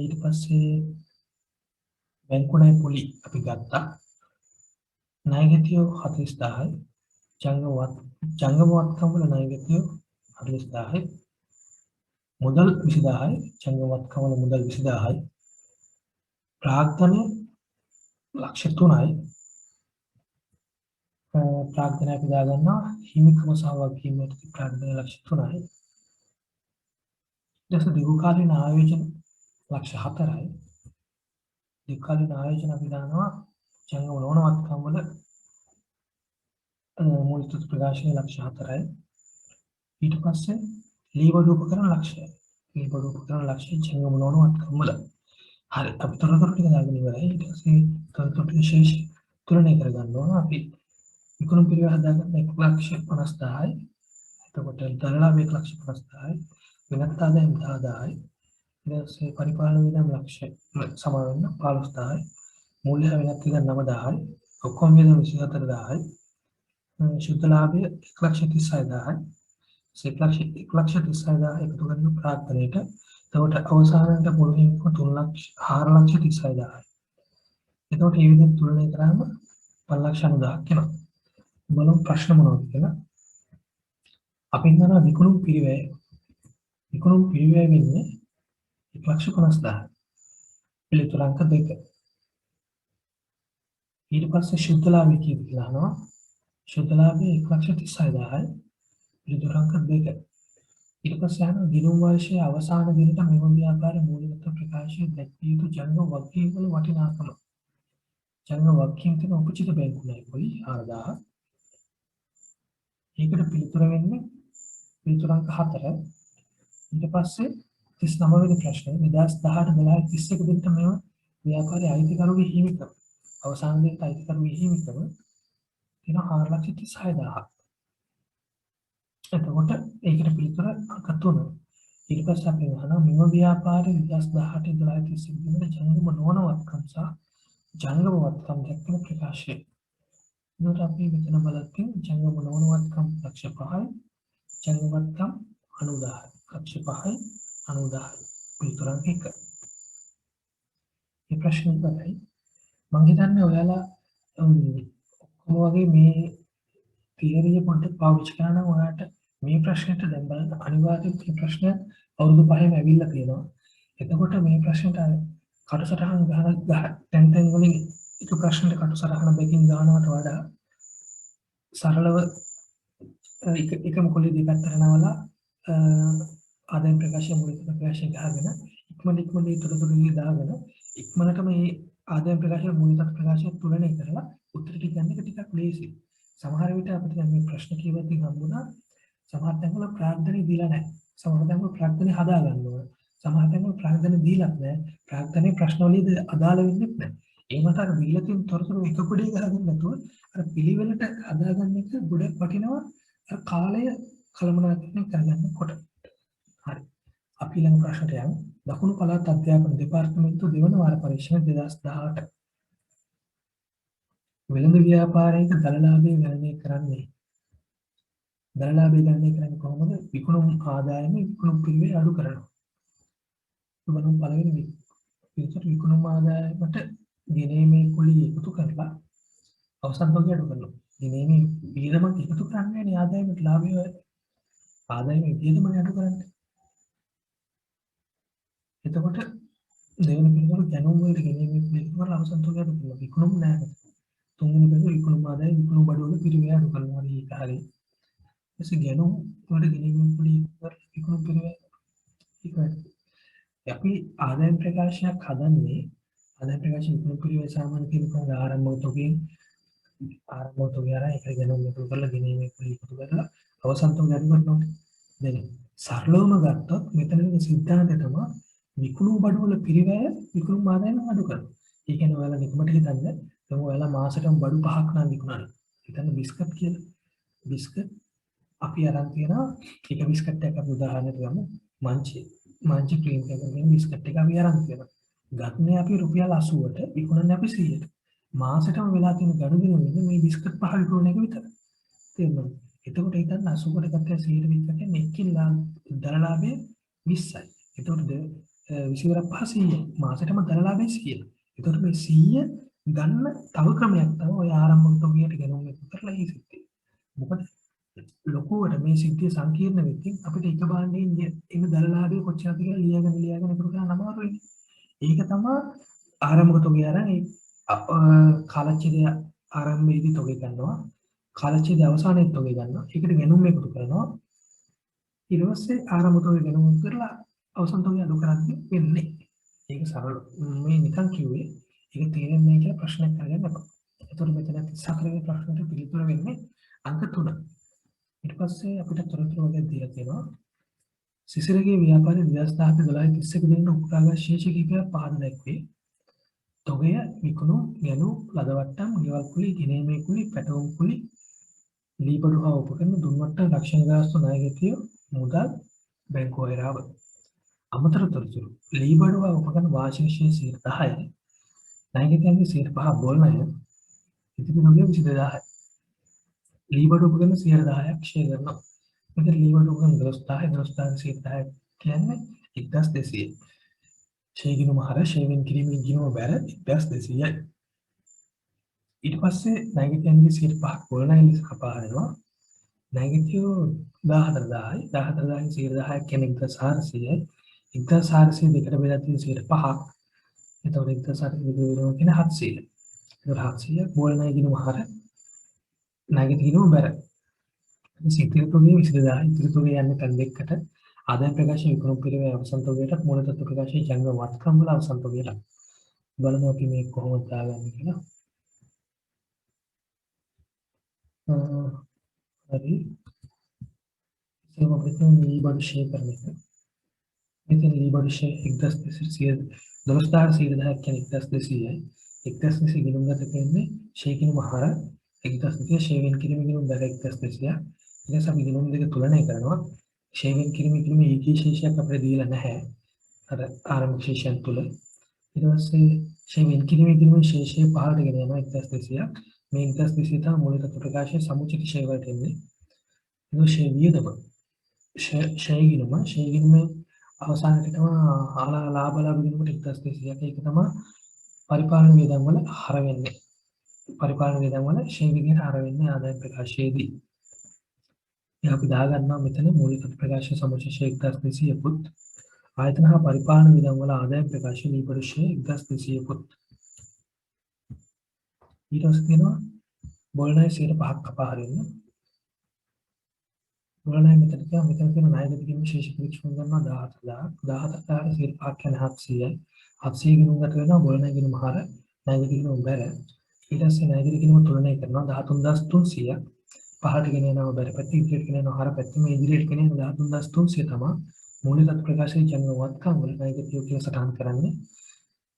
Speaker 2: ඊට පස්සේ බැංකු ණය පොලි අපි ගත්තා. ණයගැතියෝ 40000යි. ජංගම වත්කම් වල ණයගැතියෝ 40000යි. මුදල් 20000යි. ජංගම වත්කම් වල මුදල් 20000යි. ප්‍රාග්ධනය ලක්ෂ 3යි. ප්‍රාග්ධනය අපි දාගන්නවා හිමිකම සහ වගකීම් යටතේ ප්‍රාග්ධනය ලක්ෂ 3යි. ඊට දීර්ඝකාලීන ආයෝජන ලක්ෂ 4යි. දීර්ඝකාලීන ආයෝජන අපි දානවා ජංගම නොවන වත්කම් වල මූලික ප්‍රකාශනය ලක්ෂ 4යි. ඊට පස්සේ ලීබඩු උපකරණ ලක්ෂයයි. ලීබඩු උපකරණ ලක්ෂය ජංගම නොවන වත්කම් වල. හරි අපි තොරතුරු ටික දාගෙන ඉවරයි. ඊට පස්සේ තොරතුරු ටික ශේෂ තුලනය කරගන්න ඕන. අපි විකුණුම් පිරිවෙල හදාගන්න 1,50,000යි. එතකොට දරලාභ 1,50,000යි. වෙනත් ආදායම් 10000යි. ඊට පස්සේ පරිපාලන වියදම් ලක්ෂ සමාන වෙන 15000යි. මූල්‍ය වෙනත් වියදම් 9000යි. ඔක්කොම වියදම් 24000යි. ශුද්ධ ලාභය 1,36,000යි. 1,36,000 එකතු කරන ප්‍රාග්ධනයට එතකොට අවසානයේ මුළු හිමිකම 4,36,000යි. එතකොට මේ විදිහට තුලනය කරාම 5,90,000ක් එනවා. බලමු ප්‍රශ්න මොනවද කියලා. අපි හිතනවා විකුණුම් පිරිවැය වෙන්නේ 1,50,000. පිළිතුර අංක 2. ඊට පස්සේ ශුද්ධ ලාභය කියලා අහනවා. ශුද්ධ ලාභය 1,36,000යි. පිළිතුර අංක 2. ඊට පස්සේ අහනවා දිනුම් වර්ෂයේ අවසාන දිනට මෙම ව්‍යාපාරයේ මූලික ප්‍රකාශය දැක්විය යුතු ජංගම වගකීම් වල වටිනාකම. ජංගම වගකීම් තියෙන උපචිත බැංකු ණය පොලි 4000. ඒකට පිළිතුර වෙන්නේ පිළිතුර අංක 4. ඊට පස්සේ 39 වෙනි ප්‍රශ්නේ 2018 12 31 දිනට මෙම ව්‍යාපාරයේ අයිතිකරුගේ හිමිකම අවසාන දිනට අයිතිකරුගේ හිමිකම තියෙන 4,36,000. එතකොට ඒකට පිළිතුර අංක 3. ඊට පස්සේ අපි අහනවා මෙම ව්‍යාපාරයේ 2018 12 31 දිනට ජංගම නොවන වත්කම් සහ ජංගම වත්කම් දක්වන ප්‍රකාශය. එතකොට අපි මෙතන බලද්දී ජංගම නොවන වත්කම් ලක්ෂ 5යි. ජංගම වත්කම් 90,000යි. ලක්ෂ 5යි 90,000යි. පිළිතුර අංක 1. මේ ප්‍රශ්නේ ඉවරයි. මම හිතන්නේ ඔයාලා ඔක්කොම වගේ මේ තියරිය පොඩ්ඩක් පාවිච්චි කරලා නම් ඔයාලට මේ ප්‍රශ්නෙට දැන් බලන්න අනිවාර්යයෙන් මේ ප්‍රශ්නය අවුරුදු 5ෙම ඇවිල්ලා තියෙනවා. එතකොට මේ ප්‍රශ්නෙට කටසටහන් ගහන තැන් වලින් එක ප්‍රශ්නෙට කටසටහන දෙකකින් ගන්නවට වඩා සරලව එකම කොළේ දෙපැත්තට නවලා ආදායම් ප්‍රකාශය මූලික ප්‍රකාශය ගහගෙන ඉක්මනට තොරතුරු දාගෙන ඉක්මනට මේ ආදායම් ප්‍රකාශය මූලික ප්‍රකාශය තුලනය කරලා උත්තර ටික ගන්න එක ටිකක් ලේසියි. සමහර විට අපිට මේ ප්‍රශ්න කියවද්දී හම්බුණා සමහර තැන්වල ප්‍රාග්ධනය දීලා නැහැ. සමහර තැන්වල ප්‍රාග්ධනය හදා ගන්න ඕන. සමහර තැන්වල ප්‍රාග්ධනය දීලත් නැහැ. ප්‍රාග්ධනයේ ප්‍රශ්න වලදී අදාළ වෙන්නේ නැහැ. ඒ මත අර දීලා තියෙන තොරතුරු එක පොඩි ගහගෙන නැතුව අර පිළිවෙලට හදාගන්න එක ගොඩක් වටිනවා. අර කාලය කළමනාකරණය කරගන්නකොට. හරි. අපි ළඟ ප්‍රශ්නට යමු. දකුණු පළාත් අධ්‍යාපන දෙපාර්තමේන්තුව දෙවන වාර පරීක්ෂණ 2018. වෙළඳ ව්‍යාපාරයක දලලාභය ගණනය කරන්නේ. දලලාභය ගණනය කරන්නේ කොහොමද? විකුණුම් ආදායම විකුණුම් පිරිවෙල අඩු කරනවා. බලමු පළවෙනි විකුණුම් ආදායමට ගෙනීමේ කුලිය එකතු කරලා අවසන් තොගය අඩු කරනවා. ගෙනීමේ වියදමක් එකතු කරන්නේ නේ ආදායමට ලාභය ආදායමේ වියදම අඩු කරන්නේ. එතකොට දෙවෙනි පිළිතුර දැනුම් වලට ගෙනීමේ පිළිතුර අවසන් තුනට අඩු කරනවා. විකුණුම් නැහැ. තුන්වෙනි පිළිතුර විකුණුම් ආදායම විකුණුම් බඩුවල පිරිවැය අඩු කරනවා. මේක හරියි. එසේ ගැනුම් වලට ගෙනීමේ පිළිතුර විකුණුම් පිරිවැය ඒක අපි ආදායම් ප්‍රකාශනයක් හදන්නේ ආදායම් ප්‍රකාශන විකුණුම් පිරිවැය සාමාන්‍ය පිළිතුර ආරම්භ තුකින් ආරම්භ තුකින් අර ඒක ගැනුම් එකතු කරලා ගෙනීමේ පිළිතුර කරලා අවසන් තුනට අඩු කරනවා. දැන් සරලවම ගත්තොත් මෙතන සිද්ධාන්තය තමයි විකුණුම් බඩුවල පිරිවැය විකුණුම් ආදායම අඩු කරනවා. ඒ කියන්නේ ඔයාලා නිකමට හිතන්න දැන් ඔයාලා මාසෙටම බඩු 5ක් නම් විකුණනවා. හිතන්න බිස්කට් කියලා. බිස්කට් අපි අරන් තියනවා එක බිස්කට් එකක් අපි උදාහරණයක් ගමු. මංචි ක්‍රීම් එකකින් බිස්කට් එක අපි අරන් තියනවා. ගන්නේ අපි රුපියල් 80ට විකුණන්නේ අපි 100ට. මාසෙටම වෙලා තියෙන ගනුදෙනු වෙන්නේ මේ බිස්කට් 5 විකුණන එක විතරයි. තේරුණාද? එතකොට හිතන්න 80කට ගත්තා 100ට විකුණන්නේ එකකින් දරලාභය 20යි. එතකොට 20 500 මාසෙටම දරලාභය 100. එතකොට මේ 100 ගන්න තව ක්‍රමයක් තමයි ඔය ආරම්භක තොගයට ගෙනුම් එකතු කරලා ඒ සිද්ධිය. මොකද ලොකුවට මේ සිද්ධිය සංකීර්ණ වෙද්දී අපිට එක බාන්නේ එන දරලාභය කොච්චරද කියලා ලියාගෙන එකතු කරන්න අමාරුයි. ඒක තමයි ආරම්භක තොගය අරන් ඒ කාලච්ඡේදය ආරම්භයේදී තොගය ගන්නවා. කාලච්ඡේදය අවසානයේ තොගය ගන්නවා. ඒකට ගෙනුම් එකතු කරනවා. ඊට පස්සේ ආරම්භ තොගය ගෙනුම් කරලා අවසන් තොගය අඩු කරන්නේ වෙන්නේ. ඒක සරල මේ නිකන් කිව්වේ ඒක තේරෙන්නේ නැහැ කියලා ප්‍රශ්නයක් අහගන්න එපා. ඒතකොට මෙතන 34 වෙනි ප්‍රශ්නෙට පිළිතුර වෙන්නේ අංක 3. ඊට පස්සේ අපිට තොරතුරු වගේ දීලා තියෙනවා. සිසිරගේ ව්‍යාපාරයේ 2010-12 දින උපුටාගත් ශේෂ කිහිපයක් පහත දැක්වේ. තොගය විකුණු ගැනුම් ලදවට්ටම් ගෙවල් කුලි ගෙනීමේ කුලි පැටවුම් කුලි ලීබඩු හා උපකරණ දුන්වට්ටම් රක්ෂණ ගාස්තු ණයගැතිය මුදල් බැංකු වෛරාව අමතර තොරතුරු ලීබඩු හා උපකරණ වාර්ෂික ශේෂය 10යි ණයගැතියන්ගේ 5% බෝල් ණය ඉතිරිගේ 22000යි ලීබඩු උපකරණ 10%ක් ක්ෂය කරනවා මෙතන ලීබඩු උපකරණ 12000 කියන්නේ 1200යි ෂේගිනුම හර ෂේවින් කිරීමේ ගිනුම බැර 1200යි ඊට පස්සේ ණයගැතියන්ගේ 5% බෝල් ණය ලෙස කපා හරිනවා ණයගැතියෝ 14000යි 14000න් 10% කියන්නේ 1400යි 1400 දෙකට බෙදලා තියෙන 5%ක් එතකොට 1400 දෙකේ කියන 700යි ඒක 700 බෝල් ණය ගිනුම හර ණයගැතිය ගිනුම බැර ඉතිරි තොගේ 20000යි ඉතිරි තොගේ යන්නේ තැන් දෙකකට ආදායම් ප්‍රකාශන විකුණුම් පිළිවෙල අවසන් තොගයට මූල තත්ත්ව ප්‍රකාශනයේ ජංගම වත්කම් වල අවසන් තොගයට බලමු අපි මේ කොහොමද දාගන්නේ කියලා හරි ඉතින් අපිට මේ බඩු ෂෙයා කරන්න එක මෙතන මේ බඩු ෂෙයා 1200 කියන්නේ 1200යි 1200 ගිණුම් ගත කියන්නේ ෂෙයා කියන මහර 1200 ෂෙයා කිරීම ගිණුම් බැල 1200යි ඊට අපි ගිණුම් දෙක තුලනය කරනවා ෂෙයා කිරීම ඒකී ශේෂයක් අපිට දීලා නැහැ අර ආරම්භ ශේෂයන් තුල ඊට පස්සේ ෂෙයා කිරීම ශේෂය පහළට ගෙන යනවා 1200ක් මේ 1200 තමයි මූලික ප්‍රකාශයේ සමුචිත ෂෙයා වලට එන්නේ ඒක ෂෙයා වියදම ෂෙයා ගිණුම අවසානයේ තමයි ලාභ ගිණුමට 1200ක් ඒක තමයි පරිපාලන වියදම් වල හර වෙන්නේ පරිපාලන වියදම් වල ෂෙයා විදිහට හර වෙන්නේ ආදායම් ප්‍රකාශයේදී අපි දාගන්නවා මෙතන මූලික ප්‍රකාශ සමුච්චය 1200 පුත් ආයතන හා පරිපාලන වියදම් වල ආදායම් ප්‍රකාශ නීපරිශය 1200 පුත් ඊට පස්සේ තියෙනවා බෝල් ණය 5% කපා හරින්න බෝල් ණය මෙතන තියෙන ණයගැති කිරීම ශේෂ පරීක්ෂණ කරනවා 17000 17000 කියන්නේ 700යි 700 ගිණුම් ගත වෙනවා බෝල් ණය ගිණුම හර ණයගැති කිරීම බැර ඊට පස්සේ ණයගැති කිරීම තුලනය කරනවා 13300ක් පහට ගෙන යනවා බැර පැත්ත ඉදිරියට ගෙන යනවා හර පැත්ත මේ ඉදිරියට ගෙන යන 13300 තමයි මූලික ප්‍රකාශයේ ජංගම වත්කම් වල ණයගැතිය කියලා සටහන් කරන්නේ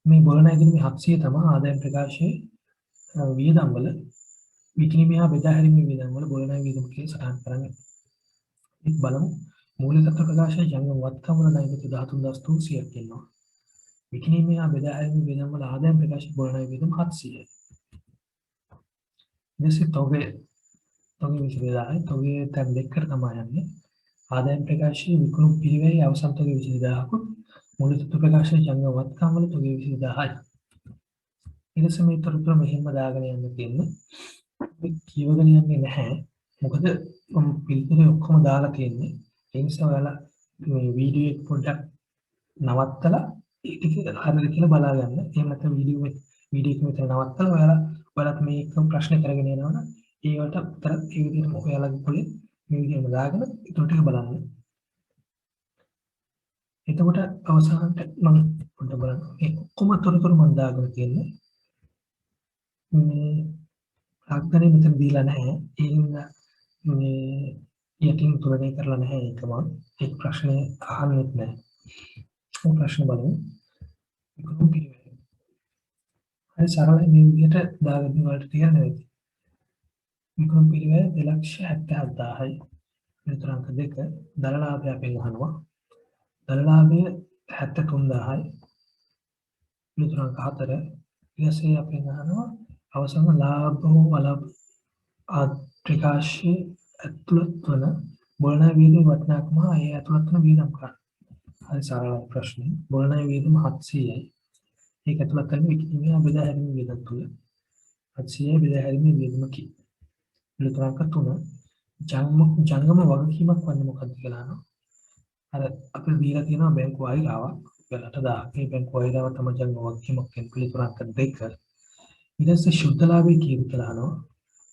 Speaker 2: මේ බෝල් ණය කිරීම 700 තමයි ආදායම් ප්‍රකාශයේ වියදම් වල විකිණීමේ හා බෙදා හැරීමේ වියදම් වල බෝල් ණය වියදම් කියලා සටහන් කරන්නේ එක් බලමු මූලික ප්‍රකාශයේ ජංගම වත්කම් වල ණයගැතිය 13300ක් ඉන්නවා විකිණීමේ හා බෙදා හැරීමේ වියදම් වල ආදායම් ප්‍රකාශයේ බෝල් ණය වියදම් 700යි මෙසේ තොගේ 20000යි තොගේ තැන් දෙකකට තමයි යන්නේ ආදායම් ප්‍රකාශයේ විකුණු පිළිවෙලේ අවසන් තොගේ 20000ක් මූලික ප්‍රකාශයේ ජංගම වත්කම් වල තොගේ 20000යි ඊට සමේ තොරතුරු මෙහෙම දාගෙන යන්න තියෙන්නේ කියවගෙන යන්නේ නැහැ. මොකද මම පිළිතුරේ ඔක්කොම දාලා තියෙන්නේ. ඒ නිසා ඔයාලා මේ වීඩියෝ එක පොඩ්ඩක් නවත්තලා ඒ ටික හරියට කියලා බලා ගන්න. එහෙම නැත්නම් වීඩියෝ එක මෙතන නවත්තලා ඔයාලත් මේක ප්‍රශ්න කරගෙන යනවනම් ඒවට උත්තර ඒ විදිහටම ඔයාලගේ පොලේ මේ විදිහම දාගෙන ඊට ටික බලන්න. එතකොට අවසානට මම පොඩ්ඩක් බලන්න. මේ ඔක්කොම තොරතුරු මම දාගෙන තියෙන්නේ. මේ අග්ගනේ මෙතන දීලා නැහැ. ඒ හින්දා මේ යටින් තුලනේ කරලා නැහැ ඒකම. ඒ ප්‍රශ්නේ අහන්නෙත් නැහැ. ඒ ප්‍රශ්න බලමු. විකුණු පිළිවෙල. හරි සරලයි මේ විදිහට දාගෙන වලට තේරෙන්නේ නැති. විකුණු පිළිවෙල 2,77,000යි. විතරංක 2 දලලාභය අපෙන් අහනවා. දලලාභය 73,000යි. විතරංක 4 ඊටසේ අපෙන් අහනවා අවසන් ලාභ හෝ අලාභ ප්‍රකාශයේ ඇතුළත් වන බොළඳ වීදම වටිනාකම ඒ ඇතුළත් වන වීදම් කරන්න. හරි සරල ප්‍රශ්නේ. බොළඳ වීදම 700යි. ඒක ඇතුළත් කරන්නේ විකිණීමේ බෙදා හැරීමේ වීදම් තුල 700යි බෙදා හැරීමේ වීදම කි. විතරංක 3 ජංගම වගකීමක් වන්නේ මොකක්ද කියලා අහනවා. අර අපිට දීලා තියෙනවා බැංකු වයිලාවක්. ඔයාලට මේ බැංකු වයිලාව තමයි ජංගම වගකීමක් කියන විතරංක 2. ඊට පස්සේ ශුද්ධ ලාභය කීයද කියලා අහනවා.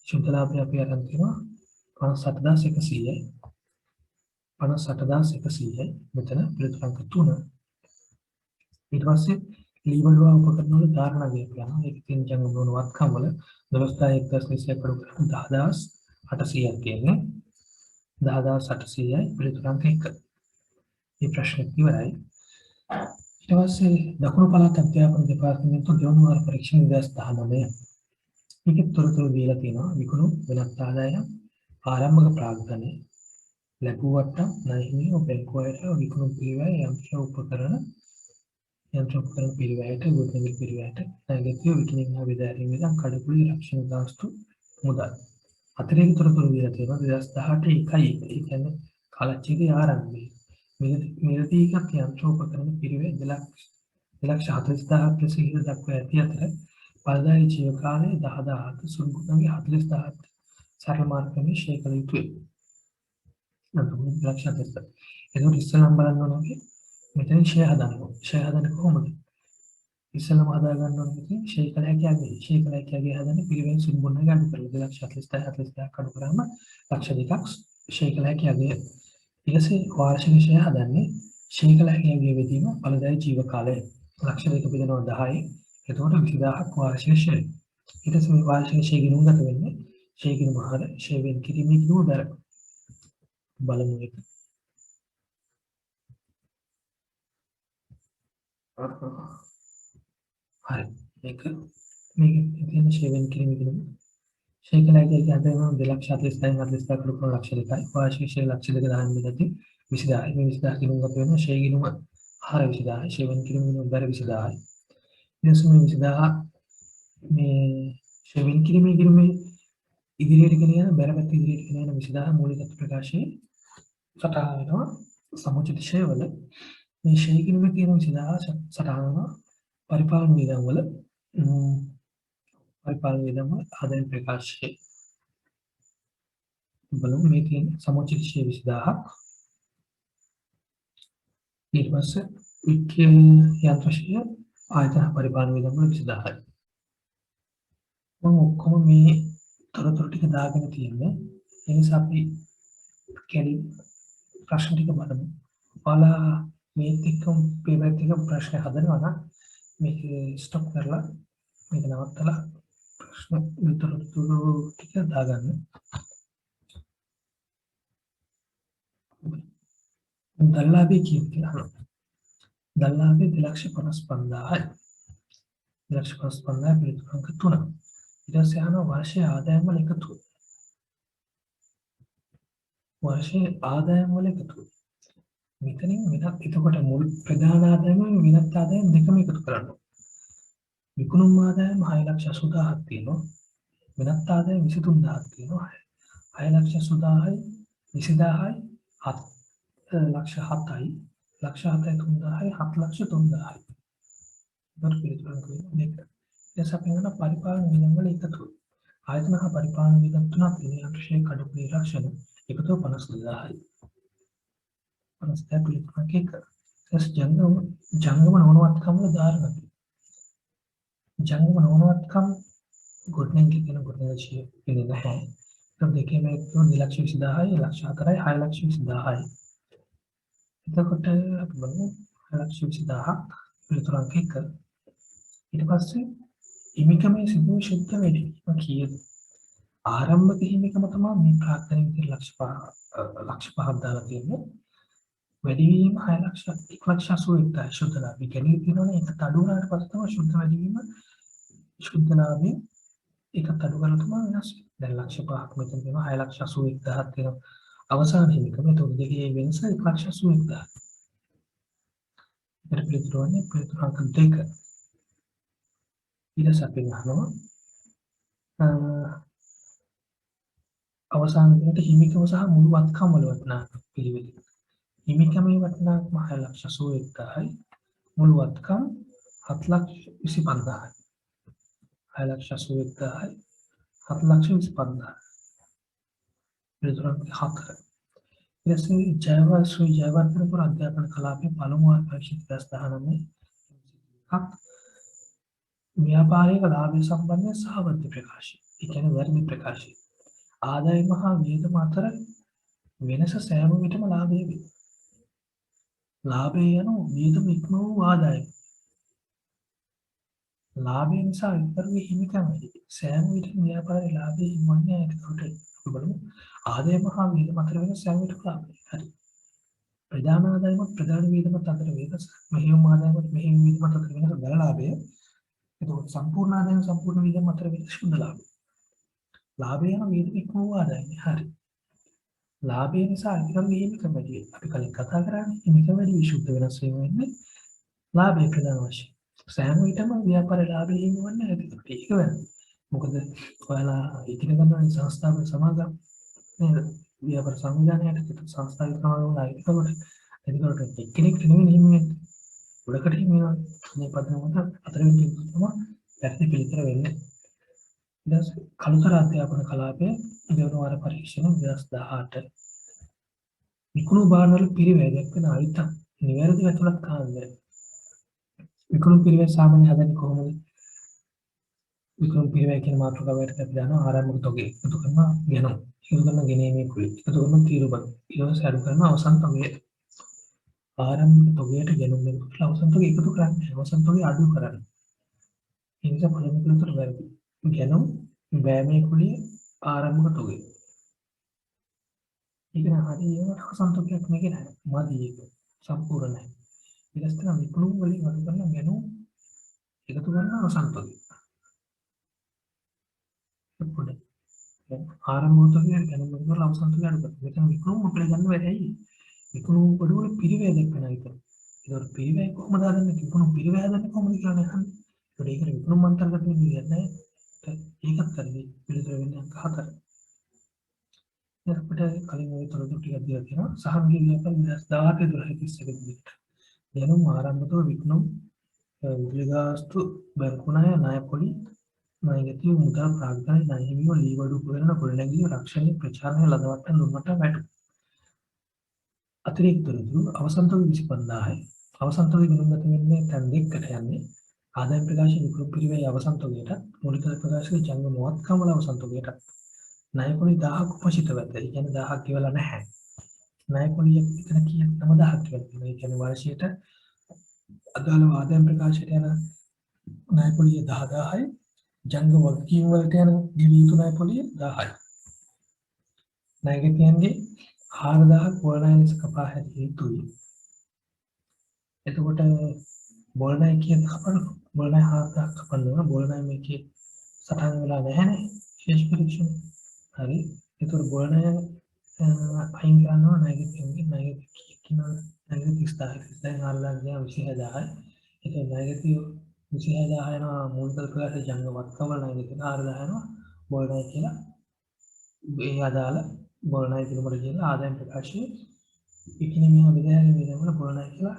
Speaker 2: ශුද්ධ ලාභය අපි අරන් තියෙනවා 58100යි. 58100යි. මෙතන පිළිතුරංක 3. ඊට පස්සේ ලීබඩුවා උපකරණ වල ධාරණ ගේ කියනවා. ඒක තියෙන ජංගම වල වත්කම් වල 12000 කඩු කරන 10800ක් කියන්නේ. 10800යි පිළිතුරංක 1. මේ ප්‍රශ්නේ ඉවරයි. ඊට පස්සේ දකුණු පළාත් අධ්‍යාපන දෙපාර්තමේන්තුව ගෙවුණු වාර පරීක්ෂණ 2019. මේකේ තොරතුරු දීලා තියෙනවා. විකුණු වෙනත් ආදායම් ආරම්භක ප්‍රාග්ධනය ලැබුවට නැහිමිව බැංකු අයට විකුණු පිළිවෙල යන්ත්‍ර උපකරණ පිළිවෙලට ගොඩනැගිලි පිළිවෙලට නැගිටිය විකිණීම බෙදාරීම විදන් කඩපුලි රක්ෂණ ගාස්තු මුදල් අතිරේක තොරතුරු දීලා තියෙනවා 2018 1 ඒ කියන්නේ කාලච්චිගේ ආරම්භයේ මිලදීගත් යන්ත්‍ර උපකරණ පිළිවෙල 2,40,000ක් ලෙස ඉහළ දක්වා ඇති අතර පළදායි ජීව කාලය 10,000ක සුළුකුණගේ 40,000ක් සරල මාර්ගයේ ෂේ කළ යුතුයි. නමුත් ලක්ෂයක් ඇත්ත. ඒක ඉස්සෙල්ලාම බලන්න ඕනේ මෙතන ෂේ හදන්න. ෂේ හදන්නේ කොහොමද? ඉස්සෙල්ලාම හදා ගන්න ඕනේ ෂේ කළ හැකියාගේ හදන්නේ පිළිවෙල සුළුකුණගේ අඩු කරලා 2,40,000 අඩු කරාම ලක්ෂ 2ක් ෂේ කළ හැකියාගේ ඊටසේ වාර්ෂික ෂේ හදන්නේ ෂේ කළ හැකියාගේ වෙදීම පළදායි ජීව කාලය ලක්ෂ 2ක බෙදනවා 10යි. එතකොට 20,000ක් වාර්ෂික ෂේ. ඊට පස්සේ මේ වාර්ෂික ෂේ ගිණුම් ගත වෙන්නේ ෂේ ගිණුම හර ෂේ වෙන් කිරීමේ ගිණුම දර. බලමු එක. හරි. මේක තියෙන ෂේ වෙන් කිරීමේ ගිණුම. ෂේ කළ හැකියාගේ හදනවා 2,40,000 කඩු ලක්ෂ 2යි. වාර්ෂික ෂේ ලක්ෂ 2 දාන්න දෙති 20,000යි. මේ 20,000 ගිණුම් ගත වෙනවා ෂේ ගිණුම හර 20,000යි. ෂේ වෙන් කිරීමේ ගිණුම දර 20,000යි. ඊට පස්සේ මේ 20,000 මේ ෂේ වෙන් කිරීමේ ගිණුමේ ඉදිරියට ගෙන යන බැරපත් ඉදිරියට ගෙන යන 20,000 මූලික ප්‍රකාශයේ සටහන් වෙනවා සමුචිත ෂේ වල මේ ෂේ ගිණුමේ තියෙන 20,000 සටහන් වෙනවා පරිපාලන වියදම් වල ආදායම් ප්‍රකාශයේ බලමු මේ තියෙන සමුචිත ෂේ 20,000ක් ඊට පස්සේ යන්ත්‍ර ෂේ ආයතන පරිපාලන වියදම් වල 20,000යි මම ඔක්කොම මේ තොරතුරු ටික දාගෙන තියෙන්නේ ඒ නිසා අපි කැලි ප්‍රශ්න ටික බලමු. ඔයාලා මේත් එක්කම පේපර් එක ප්‍රශ්න හදනවා නම් මේක ස්ටොප් කරලා මේක නවත්තලා ප්‍රශ්න තොරතුරු ටික දාගන්න. දල්ලාභය කියලා. දල්ලාභය 2,55,000යි. 2,55,000 පිළිතුරංක 3. ඊට පස්සේ අහනවා වාර්ෂික ආදායම් වල එකතුව. වාර්ෂික ආදායම් වල එකතුව. මෙතනින් වෙනත් එතකොට මුල් ප්‍රධාන ආදායම වෙනත් ආදායම් දෙකම එකතු කරන්න. විකුණුම් ආදායම 6,80,000ක් තියෙනවා. වෙනත් ආදායම් 23,000ක් තියෙනවා. 6,80,000යි 20,000යි 7,07,000යි 7,03,000යි 7,03,000යි. පිළිතුරක් වෙන දෙක. එස අපි වෙන පරිපාලන වියදම් වල එකතුව. ආයතන හා පරිපාලන වියදම් තුනක් විනිශ්චය කඩු නිරීක්ෂණ එකතු 52000යි. 50 පිළිතුරක් එක. එස් ජංගම නොවනවත්කම් වල ධාරණකි. ජංගම නොවනවත්කම් ගොඩනැගිලි කියන ගොඩනැගිලි පිළිගන්නේ නැහැ. ඒත් දෙකේම එක 2,20,000යි 1,04යි 6,20,000යි. එතකොට අපි බලමු 6,20,000ක් පිළිතුරක් එක. ඊට පස්සේ හිමිකමේ සිදු ශුද්ධ වැඩිවීම කීයද? ආරම්භක හිමිකම තමයි මේ ප්‍රාථමික විදිහට ලක්ෂ 5ක් දාලා තියෙන්නේ. වැඩිවීම 1,81,000 ශුද්ධ ලාභය. කියන්නේ කියනවනේ ඒක අඩු වුණාට පස්සේ තමයි ශුද්ධ වැඩිවීම ශුද්ධ ලාභය ඒකත් අඩු කරලා තමයි වෙනස් වෙන්නේ. දැන් ලක්ෂ 5ක් මෙතන තියෙනවා 6,81,000ක් තියෙනවා. අවසාන හිමිකම ඒතකොට දෙකේ වෙනස 1,81,000. ඒකට පිළිතුරන්නේ පිළිතුරක් දෙක. ඊට සැපින් අහනවා අවසාන දිනට හිමිකම සහ මුළු වත්කම් වල වටිනාකම පිළිවෙල. හිමිකමේ වටිනාකම 6,81,000යි මුළු වත්කම් 7,25,000යි. 6,81,000යි 7,25,000. පිළිතුරක් 4. ඊටසේ ශ්‍රී ජයවර්ධනපුර අධ්‍යාපන කලාපයේ පළමු වර පරීක්ෂිත 2019 ව්‍යාපාරික ලාභය සම්බන්ධ සහවර්ති ප්‍රකාශය. ඒ කියන්නේ වැරදි ප්‍රකාශය. ආදායම හා වියදම අතර වෙනස සෑම විටම ලාභය වේ. ලාභය යනු වියදම ඉක්ම වූ ආදායම. ලාභය නිසා විතරේ හිමිකම සෑම විටම ව්‍යාපාරයේ ලාභය හිමිවන්නේ ඒකට අපි බලමු. ආදායම හා වියදම අතර වෙනස සෑම විටම ලාභය. හරි. ප්‍රධාන ආදායම ප්‍රධාන වියදම අතර වෙනස මෙහෙයුම් ආදායම මෙහෙයුම් වියදම අතර වෙනස ගල ලාභය. එතකොට සම්පූර්ණ ආදායම සම්පූර්ණ වියදම අතර වෙනස ශුද්ධ ලාභය. ලාභය යන වියදම ඉක්ම වූ ආදායම. හරි. ලාභය නිසා අධිකම හිමිකම වැඩි වෙනවා. අපි කලින් කතා කරන්නේ හිමිකම වැඩි විශුද්ධ වෙනස් වීම වෙන්නේ ලාභය ප්‍රධාන වශයෙන්. සෑම විටම ව්‍යාපාර ලාභය හිමිවන්නේ නැතිකොට ඒක වැරදි. මොකද ඔයාලා ඉගෙන ගන්න සංස්ථාවේ සමාගම් නේද? ව්‍යාපාර සංවිධානයට සංස්ථාවේ සමාගම් ආයතනවල එතකොට එක්කෙනෙක් නෙමෙයි හිමිවෙන්නේ. ගොඩකට හිමිවෙනවා. මේ පදනමට අතරින් තමයි පැති පිළිතර වෙන්නේ. ඊට කලුතර අධ්‍යාපන කලාපයේ දෙවන වාර පරීක්ෂණ 2018 විකුණු බාණ්ඩවල පිරිවැය දක්වන අයිතම් නිවැරදි වැටුලක් කාන්දර. විකුණු පිරිවැය සාමාන්‍ය හදන්නේ කොහොමද? විකුණු පිරිවැය කියන මාතෘකාවට අපි දානවා ආරම්භක තොගේ එකතු කරනවා ගෙනුම්. එකතු කරන ගෙනීමේ කුලි. එකතු කරන තීරුබල. ඊට පස්සේ අඩු කරන අවසන් තොගය. ආරම්භක තොගයට ගෙනුම් එකතු කරලා අවසන් තොගය එකතු කරන්නේ. අවසන් තොගය අඩු කරන්නේ. ඒ නිසා පළමු පිළිතුර වැරදි. ගෙනුම් බෑමේ කුලිය ආරම්භක තොගය. ඒක නම් හරි ඒකට අවසන් තොගයක් මේක නෑ. මදි ඒක. සම්පූර්ණ නෑ. ඊට පස්සේ විකුණු වලින් අඩු කරන ගෙනුම් එකතු කරන අවසන් තොගය. පොඩ්ඩක් ආරම්භක තොගය ගෙනුම් එකතු කරලා අවසන් තොගය අඩු කරනවා. මෙතන විකුණු මොකද ගන්න බැහැ. විකුණු වල පිරිවැය දක්වන එක. ඒක පිරිවැය කොහොමද හදන්නේ? විකුණු පිරිවැය හදන්නේ කොහොමද කියන්නේ අහන්නේ. ඒක විකුණු මන්ත්‍රගත වෙන්නේ නැහැ. ඒකත් හරි පිළිතුර වෙන්නේ අංක 4. අපිට කලින් ওই තොරතුරු ටිකක් දීලා තියෙනවා. සහංගී ව්‍යාපාර 2018 12 ගෙනුම් ආරම්භක විකුණු උද්ලිගාස්තු බැංකු ණය ණය පොලි ණයගැතිව මුදල් ප්‍රාග්ධානය ණය හිමිව ලීවඩු උපකරණ ගොඩනැගීම රක්ෂණය ප්‍රචාරණය ලදවට්ටම් දුන්නට වැටු. අතිරික්ත තොරතුරු අවසන් තොග 25000යි. අවසන් තොග ගෙනුම් ගත වෙන්නේ තැන් දෙකකට යන්නේ. ආදායම් ප්‍රකාශ විකුණු පිරිවැය අවසන් තොගයට මූලික ප්‍රකාශයේ ජංගම මොහොත්කම් වල අවසන් තොගයට ණය පොලි 1000ක් උපසිත වෙත. ඒ කියන්නේ 1000ක් කියලා නැහැ. ණය පොලිය එතන කියන 9000ක් කියලා තියෙනවා. ඒ කියන්නේ වර්ෂයට අදාළ ආදායම් ප්‍රකාශයට යන ණය පොලිය 10000යි. ජංගම වගකීම් වලට යන ගෙවී යුතු ණය පොලිය 1000යි. ණයගැතියන්ගේ 4000ක් බෝල් ණය ලෙස කපා හැරිය යුතුයි. එතකොට බෝල් ණය කියන කපනවා. බෝල් ණය 4000ක් කපනවා. බෝල් ණය මේකේ සටහන් වෙලා නැහැ නේ. ශේෂ පරීක්ෂණ. හරි. එතකොට බෝල් ණය අයින් කරනවා ණයගැතියන්ගේ ණයගැතිය කියනවා. ණයගැතිය 30000යි. දැන් 26000යි. ඒක ණයගැතිය 26000 යනවා මූලික ප්‍රකාශ ජංගම වත්කම ණයගැතිය 4000 යනවා බෝල් ණය කියලා. ඒ අදාළ බෝල් ණය පිළිබඳ කියන ආදායම් ප්‍රකාශයේ විකිණීමේ බෙදාගෙන වෙනවල බෝල් ණය කියලා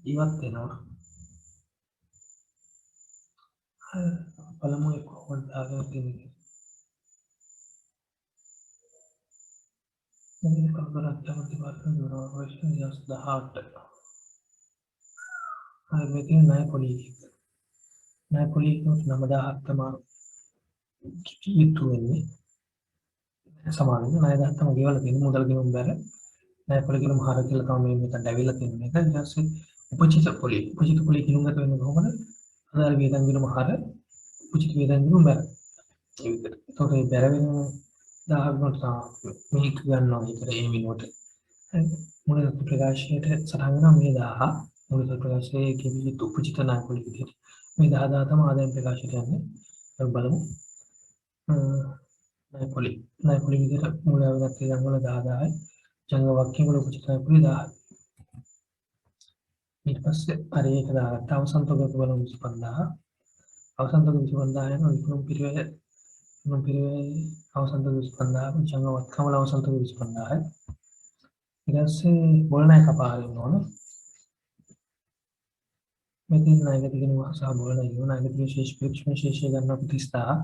Speaker 2: ඉවත් වෙනවා. පළමු එක කොහොමද දාගෙන තියෙන්නේ? මේ කවුරුත් අධ්‍යාපන දිවයින වර්ෂ 2018 අර මෙතන ණය පොලිය 9000ක් තමයි යුතු වෙන්නේ සමානව ණය දහත්තම ගෙවලා තියෙන මුදල් ගෙවුම් බැල ණය පොලිය කියන මහර කියලා තමයි මේ මෙතන ඇවිල්ලා තියෙන එක ඊට පස්සේ උපචිත පොලිය කිනුගත වෙන්නේ කොහොමද අදාළ වේදන් ගෙවුම් මහර උපචිත වේදන් ගෙවුම් බැල ඒ විදිහට ඒතකොට මේ බැර වෙන 1000 වලට මේක ගන්නවා විතර ඒ විනෝඩ මූලික ප්‍රකාශයට සටහන් වෙනවා මේ 1000 මූලික ප්‍රකාශයේ කිවි උපචිත ණය පොලිය විදිහට මේ 10000 තමයි ආදායම් ප්‍රකාශයට යන්නේ අපි බලමු ණය පොලිය විදිහට මූල වෙනත් වේදන් වල 10000යි ජංග වාක්‍ය වල උපචිත ණය පොලිය 1000යි ඊට පස්සේ අර ඒක දාගත්ත අවසන් තොග බලමු 25000 අවසන් තොග 25000 යන විකුණුම් පිරිවෙල අවසන් තොග 25000 ජංග වාක්‍ය වල අවසන් තොග 25000යි ඊට පස්සේ බොළණය කපාරින්න ඕන මෙතන ණයගත කිරීම සහ බොළණය කියන ණයගත කිරීම ශේෂ්ඨ ශේෂය ගන්න අපි 30000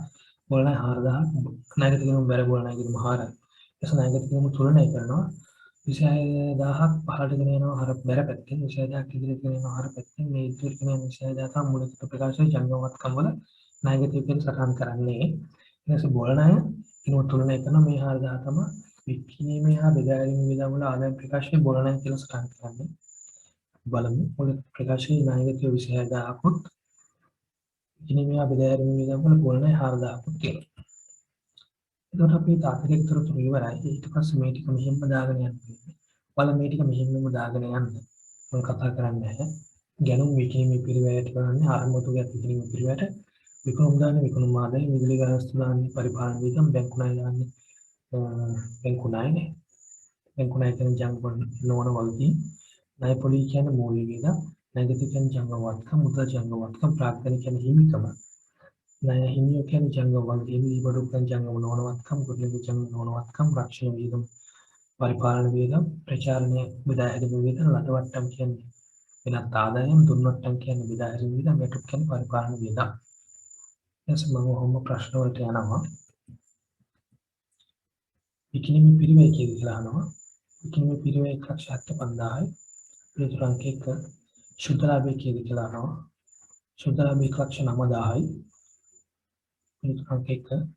Speaker 2: බොළණය 4000 ණයගත කිරීම බැර බොළණය කිරීම 4යි එස ණයගත කිරීම තුලනය කරනවා 26000ක් පහළට ගෙන යනවා හර බැර පැත්තෙන් 26000ක් ඉදිරියට ගෙන යනවා හර පැත්තෙන් මේ ඉදිරියට ගෙන යන 26000 මූලික ප්‍රකාශයේ ජංගමවත්කම් වල ණයගත කිරීම සටහන් කරන්නේ ඊට පස්සේ බොළණය කිරීම තුලනය කරන මේ 4000 තමයි විකිණීමේ හා බෙදා ගැනීම වියදම් වල ආදායම් ප්‍රකාශයේ බොළණය කියලා සටහන් කරන්නේ බලමු මූලික ප්‍රකාශයේ ණයගත 26000කුත් විකිණීමේ හා බෙදා ගැනීම වියදම් වල බොළණය 4000කුත් තියෙනවා එතකොට අපි තාක්ෂණික තොරතුරු ඉවරයි ඊට පස්සේ මේ ටික මෙහෙම දාගෙන යන්න ඕනේ. බලන්න මේ ටික මෙහෙමම දාගෙන යන්න. මම කතා කරන්නේ නැහැ. ගැනුම් විකිණීමේ පිරිවැයට කරන්නේ ආරම්භතුගත විකිණීමේ පිරිවැයට විකුණුම් දාන්නේ විකුණුම් ආදාය මිදුලි ගාස්තු දාන්නේ පරිපාලන වියදම් බැංකු ණය දාන්නේ බැංකු ණයනේ. බැංකු ණය කියන ජංගම නොවන වලදී ණය පොලිය කියන්නේ මූලික වියදම් ණයගත කියන්නේ ජංගමවත්කම් මුදල් ජංගමවත්කම් ප්‍රාග්ධනික කියන්නේ හිමිකම ණය හිමියෝ කියන්නේ ජංගම වලදී බඩු කියන ජංගම නොවනවත්කම් කුරුලගේ ජංගම නොවනවත්කම් රක්ෂණ වියදම් පරිපාලන වියදම් ප්‍රචාරණය බෙදා හැරීම වියදම් ලදවට්ටම් කියන්නේ වෙනත් ආදායම් දුන්වට්ටම් කියන්නේ බෙදා හැරීම වියදම් වැටුප් කියන්නේ පරිපාලන වියදම් එස් මම ඔහොම ප්‍රශ්න වලට යනවා විකිණීමේ පිරිවැය කියලා අහනවා විකිණීමේ පිරිවැය 1,75,000යි පිළිතුරක් 1 ශුද්ධ ලාභය කියලා අහනවා ශුද්ධ ලාභය 1,09,000යි පිළිතුරක් 1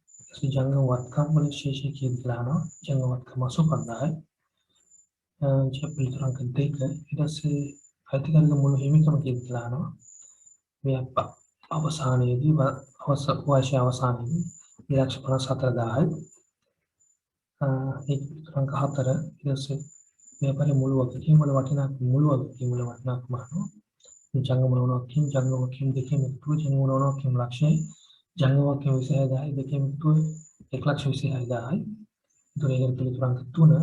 Speaker 2: ජංගම වත්කම් වල ශේෂය කියලා අහනවා ජංගම වත්කම 85,000යි පිළිතුරක් 2 ඊට පස්සේ අයිතිකාරක මුළු හිමිකම කියලා අහනවා මේ අවසානයේදී වර්ෂ අවසානයේදී 2,54,000යි ඒක පිළිතුරක් 4 ඊට පස්සේ මේ පරි මුළු වගකීම් වල වටිනාකම මුළු වගකීම් වල වටිනාකම අහනවා ජංගම වලකින් ජංගම වගකීම් දෙකෙන් එකතු ජංගම වලකින් ලක්ෂයයි ජංගම වගකීම් 26000යි දෙකෙන් එකතු 1,26,000යි ඒතර ඒක පිළිතුරක් 3